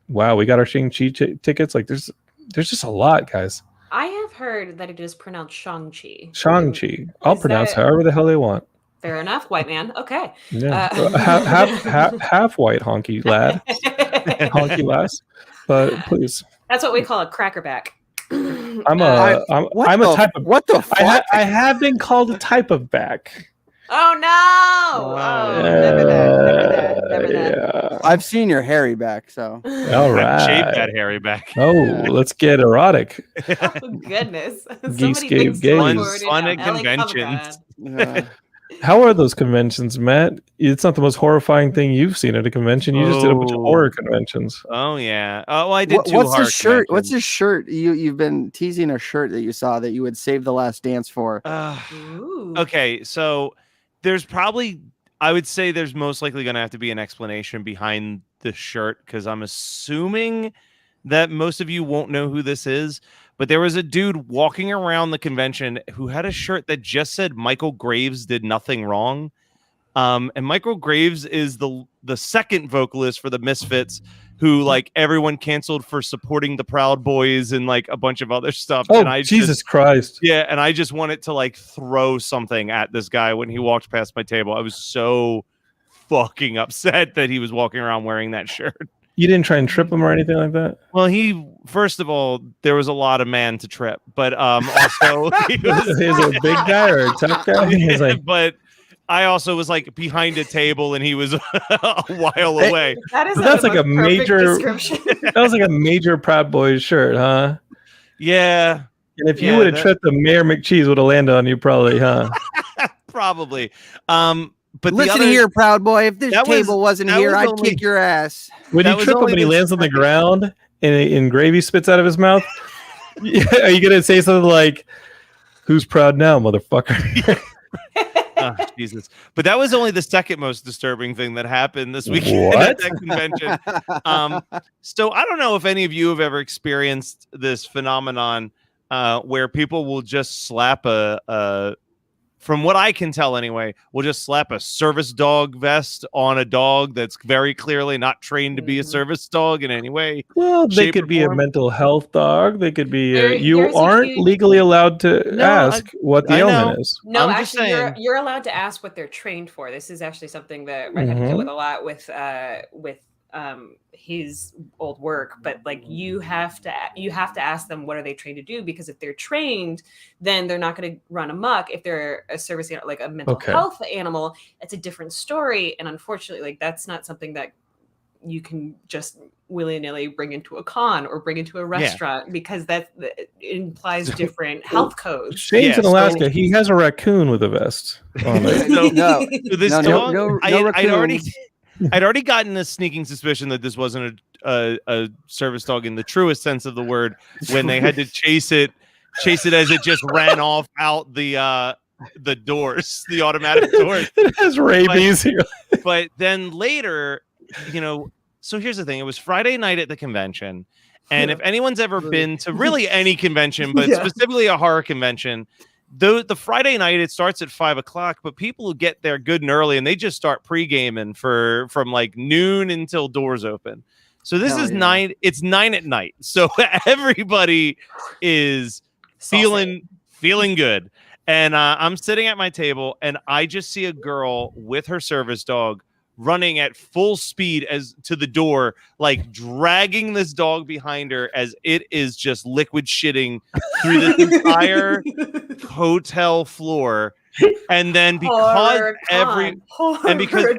wow, we got our Shang-Chi tickets. Like, there's just a lot, guys. I have heard that it is pronounced Shang-Chi. Shang-Chi. I'll pronounce however the hell they want. Fair enough, white man. Okay. Yeah. Half white honky lad. Honky lass. But please. That's what we call a crackerback. I'm a type of what the fuck? I have been called a type of back. Oh no! Oh, never that. Yeah. I've seen your hairy back, so all right. Shave that hairy back. Oh, let's get erotic. Oh goodness! Geekscape gays. Fun at conventions. How are those conventions, Matt? It's not the most horrifying thing you've seen at a convention. You just did a bunch of Oh. horror conventions. Oh yeah. Oh, well, I did two What's horror this shirt? What's conventions. this shirt? You've been teasing a shirt that you saw that you would save the last dance for. Ooh. Okay, so there's probably, I would say there's most likely going to have to be an explanation behind the shirt because I'm assuming that most of you won't know who this is. But there was a dude walking around the convention who had a shirt that just said Michael Graves did nothing wrong. And Michael Graves is the second vocalist for the Misfits, who like everyone canceled for supporting the Proud Boys and like a bunch of other stuff. Oh, and I Jesus Christ. Yeah, and I just wanted to like throw something at this guy when he walked past my table. I was so fucking upset that he was walking around wearing that shirt. You didn't try and trip him or anything like that? Well, first of all, there was a lot of man to trip, but also he was, Is it a big guy or a tough guy? He's like, but I also was like behind a table and he was a while away. That is But that's like a most perfect major- description. that was like a major Proud Boys shirt, huh? Yeah, And if you Yeah, would have that- tripped, the Mayor McCheese would have landed on you, probably, huh? probably. But the Listen other, here, Proud Boy. If this That was- table wasn't that here, was I'd only- kick your ass. When That you was trip him only and he the lands on the second- ground and gravy spits out of his mouth, are you going to say something like, "Who's proud now, motherfucker"? Oh, Jesus. But that was only the second most disturbing thing that happened this weekend at What? that convention. So I don't know if any of you have ever experienced this phenomenon where people will just slap from what I can tell anyway, will just slap a service dog vest on a dog that's very clearly not trained to be a Mhm. service dog in any way. Well, they Shape could or be a form? mental health dog. They could be. There's You a aren't huge- legally allowed to No, ask what the I ailment know. is. No, I'm just actually, saying. you're allowed to ask what they're trained for. This is actually something that Red had to deal with a lot with his old work. But like, you have to ask them what are they trained to do, because if they're trained, then they're not going to run amok. If they're a service animal, like a mental Okay. health animal, it's a different story. And unfortunately, like, that's not something that you can just willy-nilly bring into a con or bring into a restaurant, because that it implies different health codes. Shane's Yeah, in so- Alaska. He has a raccoon with a vest on it. So- No, So this no, dog, no I'd raccoons. already gotten a sneaking suspicion that this wasn't a service dog in the truest sense of the word when they had to chase it as it just ran off out the doors, the automatic doors. It has rabies. But then later, so here's the thing. It was Friday night at the convention. And if anyone's ever been to really any convention, but Yeah. specifically a horror convention, the Friday night, it starts at 5:00, but people who get there good and early and they just start pre-gaming from like noon until doors open. So this Hell is yeah. 9. It's 9 at night. So everybody is feeling good. And I'm sitting at my table and I just see a girl with her service dog running at full speed as to the door, like dragging this dog behind her as it is just liquid shitting through this entire hotel floor. And then because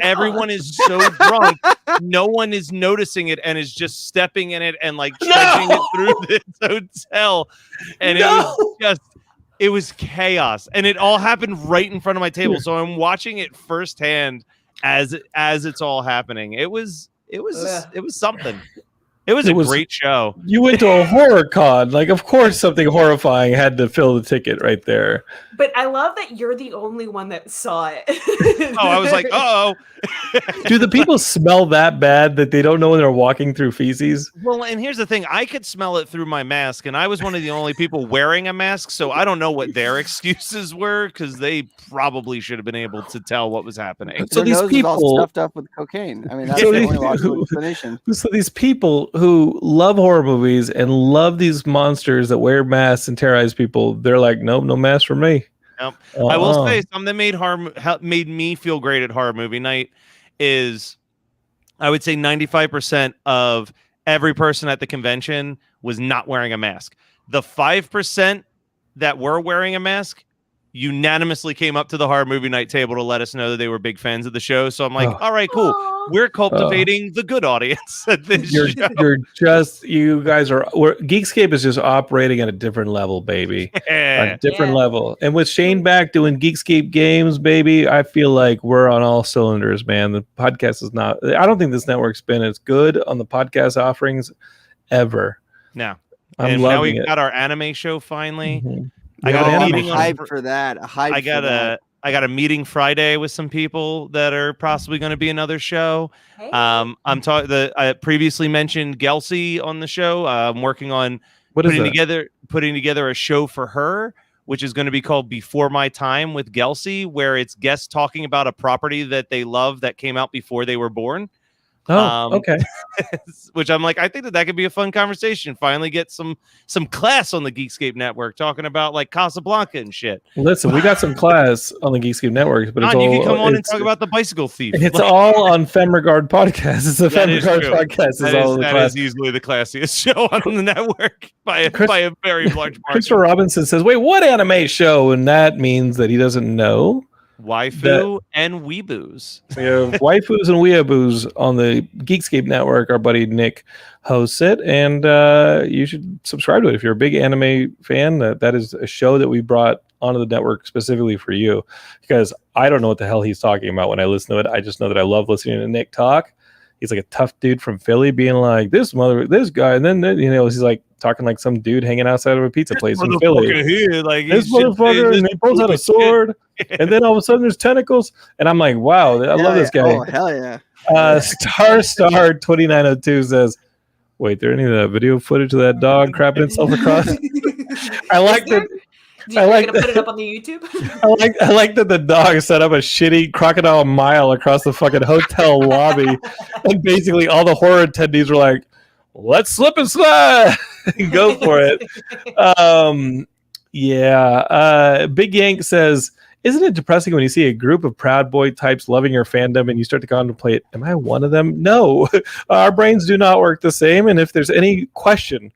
everyone is so drunk, no one is noticing it and is just stepping in it and like trudging it through this hotel. And it was chaos, and it all happened right in front of my table. So I'm watching it firsthand as it's all happening. It was something. It was a great show. You went to a horror con. Like, of course, something horrifying had to fill the ticket right there. But I love that you're the only one that saw it. Oh, I was like, oh. Do the people smell that bad that they don't know when they're walking through feces? Well, and here's the thing. I could smell it through my mask, and I was one of the only people wearing a mask, so I don't know what their excuses were, because they probably should have been able to tell what was happening. So Their these nose is all people- stuffed up with cocaine. I mean, that's So the these- only logical explanation. So these people who love horror movies and love these monsters that wear masks and terrorize people, they're like, nope, no mask for me. Nope. I will Uh-uh. say something that made me feel great at horror movie night is, I would say 95% of every person at the convention was not wearing a mask. The 5% that were wearing a mask unanimously came up to the horror movie night table to let us know that they were big fans of the show. So I'm like, Oh. all right, cool. Aw. We're cultivating the good audience at this show. You guys are Geekscape is just operating at a different level, baby. A different Yeah. level. And with Shane back doing Geekscape games, baby, I feel like we're on all cylinders, man. The podcast is not, I don't think this network's been as good on the podcast offerings ever. No. I'm And now loving we've it. got our anime show finally. Mhm. I got Yo, a I'm meeting on hyped for that. I got a meeting Friday with some people that are possibly going to be another show. Hey. I'm talking. I previously mentioned Gelsey on the show. I'm working on What is putting together a show for her, which is going to be called Before My Time with Gelsey, where it's guests talking about a property that they love that came out before they were born. Okay. Which I'm like, I think that could be a fun conversation. Finally get some class on the Geekscape network talking about like Casablanca and shit. Listen, we got some class on the Geekscape network, but it's John, you all, can come on and it's- talk about the bicycle thief. It's Like, all on FemRegard podcast. It's a that is FemRegard true. podcast. That is easily the classiest show on the network by a very large margin. Christopher Robinson says, "Wait, what anime show?" And that means that he doesn't know. Waifu and weeboos. We have waifus and weeaboos on the Geekscape network. Our buddy Nick hosts it, and you should subscribe to it if you're a big anime fan. That is a show that we brought onto the network specifically for you, because I don't know what the hell he's talking about when I listen to it. I just know that I love listening to Nick talk. He's like a tough dude from Philly, being like this guy, and then he's like talking like some dude hanging outside of a pizza place in Philly. Here, like This motherfucker, and he pulls out a sword, and then all of a sudden there's tentacles, and I'm like, wow, I love this guy. Oh, hell yeah. Star 2902 says, wait, there any of that video footage of that dog crapping itself across? I like that. I like gonna put it up on the YouTube. I like that the dog set up a shitty Crocodile Mile across the fucking hotel lobby, and basically all the horror attendees were like, let's slip and slide and go for it. Big Yank says, isn't it depressing when you see a group of Proud Boy types loving your fandom and you start to contemplate, am I one of them? No, our brains do not work the same. And if there's any question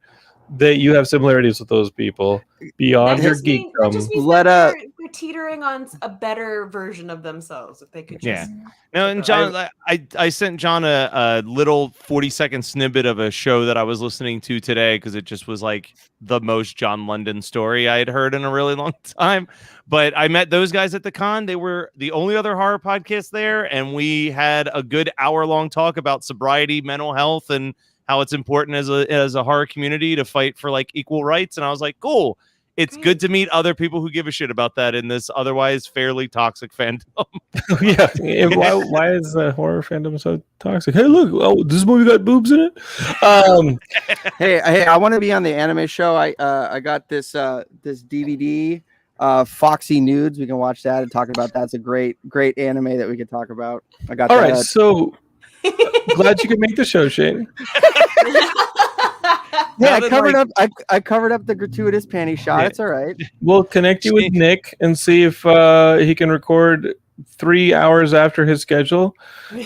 that you have similarities with those people beyond your geekdom, they're teetering on a better version of themselves if they could just No, and John, I sent John a little 40-second snippet of a show that I was listening to today because it just was like the most John London story I had heard in a really long time. But I met those guys at the con. They were the only other horror podcast there, and we had a good hour-long talk about sobriety, mental health, and how it's important as a horror community to fight for like equal rights. And I was like, cool. It's good to meet other people who give a shit about that in this otherwise fairly toxic fandom. Yeah. Why is the horror fandom so toxic? Hey, look, this movie got boobs in it. Hey, I want to be on the anime show. I got this DVD, Foxy Nudes. We can watch that and talk about that. It's a great anime that we could talk about. I got all that. right. So glad you could make the show, Shane. Yeah, I covered up the gratuitous panty shot. Yeah. It's all right. We'll connect you with Nick and see if he can record 3 hours after his schedule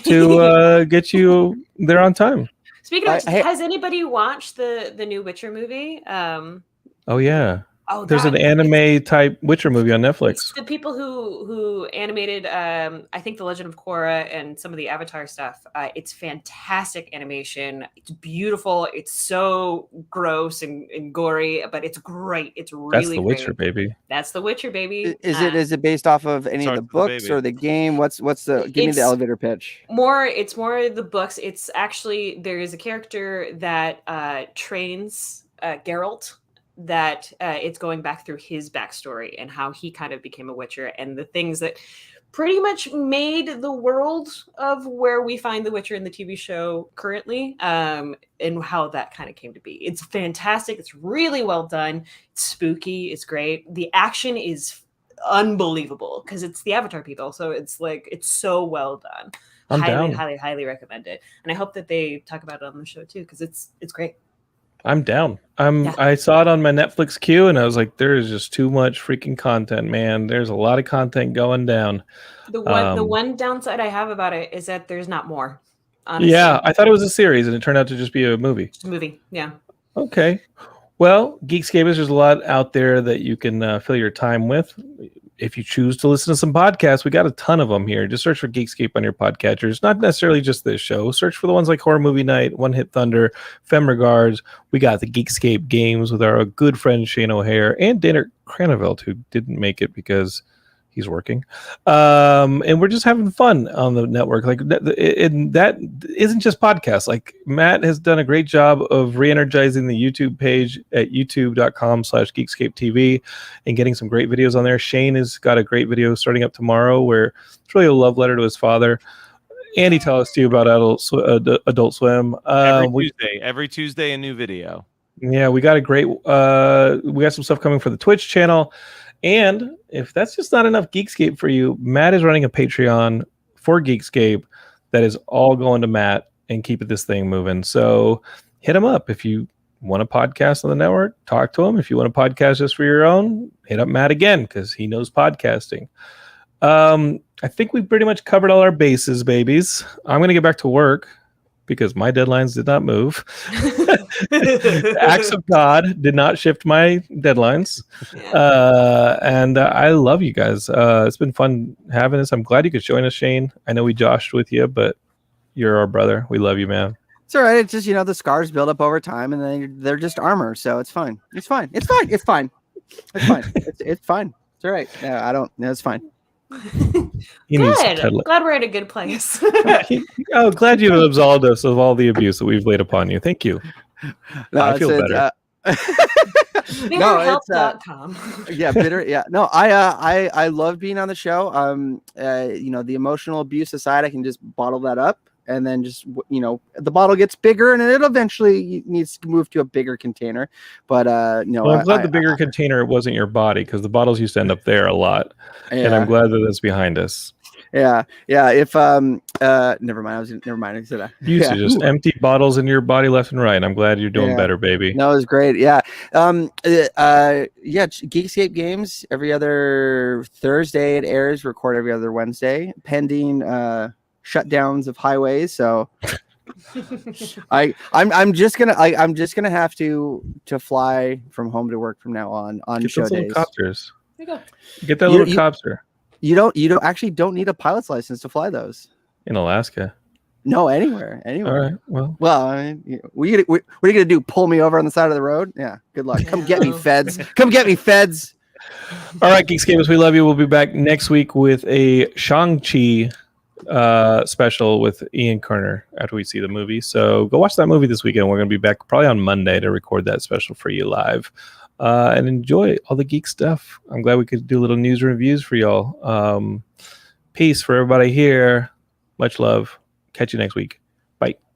to get you there on time. Speaking of, has anybody watched the new Witcher movie? Oh yeah. There's an anime type Witcher movie on Netflix. It's the people who animated, I think, The Legend of Korra and some of the Avatar stuff. It's fantastic animation. It's beautiful. It's so gross and gory, but it's great. It's really That's the Witcher, baby. That's the Witcher, baby. Is it based off of any of the books or the game? What's the? Give me the elevator pitch. It's more the books. It's actually there is a character that trains Geralt. That it's going back through his backstory and how he kind of became a Witcher and the things that pretty much made the world of where we find the Witcher in the TV show currently, and how that kind of came to be. It's fantastic. It's really well done. It's spooky. It's great. The action is unbelievable because it's the Avatar people. So it's like, it's so well done. I'm highly, down. highly recommend it. And I hope that they talk about it on the show too, because it's great. I'm down. I saw it on my Netflix queue and I was like, there is just too much freaking content, man. There's a lot of content going down. The one downside I have about it is that there's not more. Honestly. Yeah, I thought it was a series and it turned out to just be a movie. Just a movie, yeah. Okay. Well, Geekscape, there's a lot out there that you can fill your time with. if you choose to listen to some podcasts, we got a ton of them here. Just search for Geekscape on your podcatchers. Not necessarily just this show. Search for the ones like Horror Movie Night, One Hit Thunder, Fem Regards. We got the Geekscape games with our good friend Shane O'Hare and Dana Cranevelt, who didn't make it because he's working. And we're just having fun on the network. Like that isn't just podcasts. Like Matt has done a great job of re-energizing the YouTube page at youtube.com/Geekscape TV and getting some great videos on there. Shane has got a great video starting up tomorrow where it's really a love letter to his father. Andy, tell us to you about Adult Swim. Every Tuesday, a new video. Yeah, we got a great, we got some stuff coming for the Twitch channel. And if that's just not enough Geekscape for you, Matt is running a Patreon for Geekscape that is all going to Matt and keeping this thing moving. So hit him up. If you want a podcast on the network, talk to him. If you want a podcast just for your own, hit up Matt again because he knows podcasting. I think we pretty much covered all our bases, babies. I'm going to get back to work because my deadlines did not move. The acts of God did not shift my deadlines. And I love you guys. It's been fun having this. I'm glad you could join us, Shane. I know we joshed with you, but you're our brother. We love you, man. It's all right. It's just, the scars build up over time and then they're just armor. So it's fine. It's fine. It's fine. It's fine. It's fine. It's fine. It's all right. No, it's fine. Good. Glad we're in a good place. Glad you absolved us of all the abuse that we've laid upon you. Thank you. No, I feel better. BitterHelp.com. Yeah, bitter. Yeah, no, I love being on the show. The emotional abuse aside, I can just bottle that up, and then just the bottle gets bigger, and it eventually needs to move to a bigger container. But I'm glad the bigger container wasn't your body because the bottles used to end up there a lot, and I'm glad that that's behind us. Yeah. If never mind. I said that. You used to just empty bottles in your body left and right. I'm glad you're doing better, baby. No, it was great. Yeah. Geekscape Games every other Thursday it airs. Record every other Wednesday, pending shutdowns of highways. So I'm just gonna have to fly from home to work from now on Get show those days. little copters. There you go. Get that little copter. You don't don't need a pilot's license to fly those in Alaska. No, anywhere. All right. Well, I mean, what are you gonna do? Pull me over on the side of the road? Yeah. Good luck. Come get me, feds. Come get me, feds. All right, Geekscapers, we love you. We'll be back next week with a Shang-Chi special with Ian Kerner after we see the movie. So go watch that movie this weekend. We're going to be back probably on Monday to record that special for you live. And enjoy all the geek stuff. I'm glad we could do little news reviews for y'all. Peace for everybody here. Much love. Catch you next week. Bye.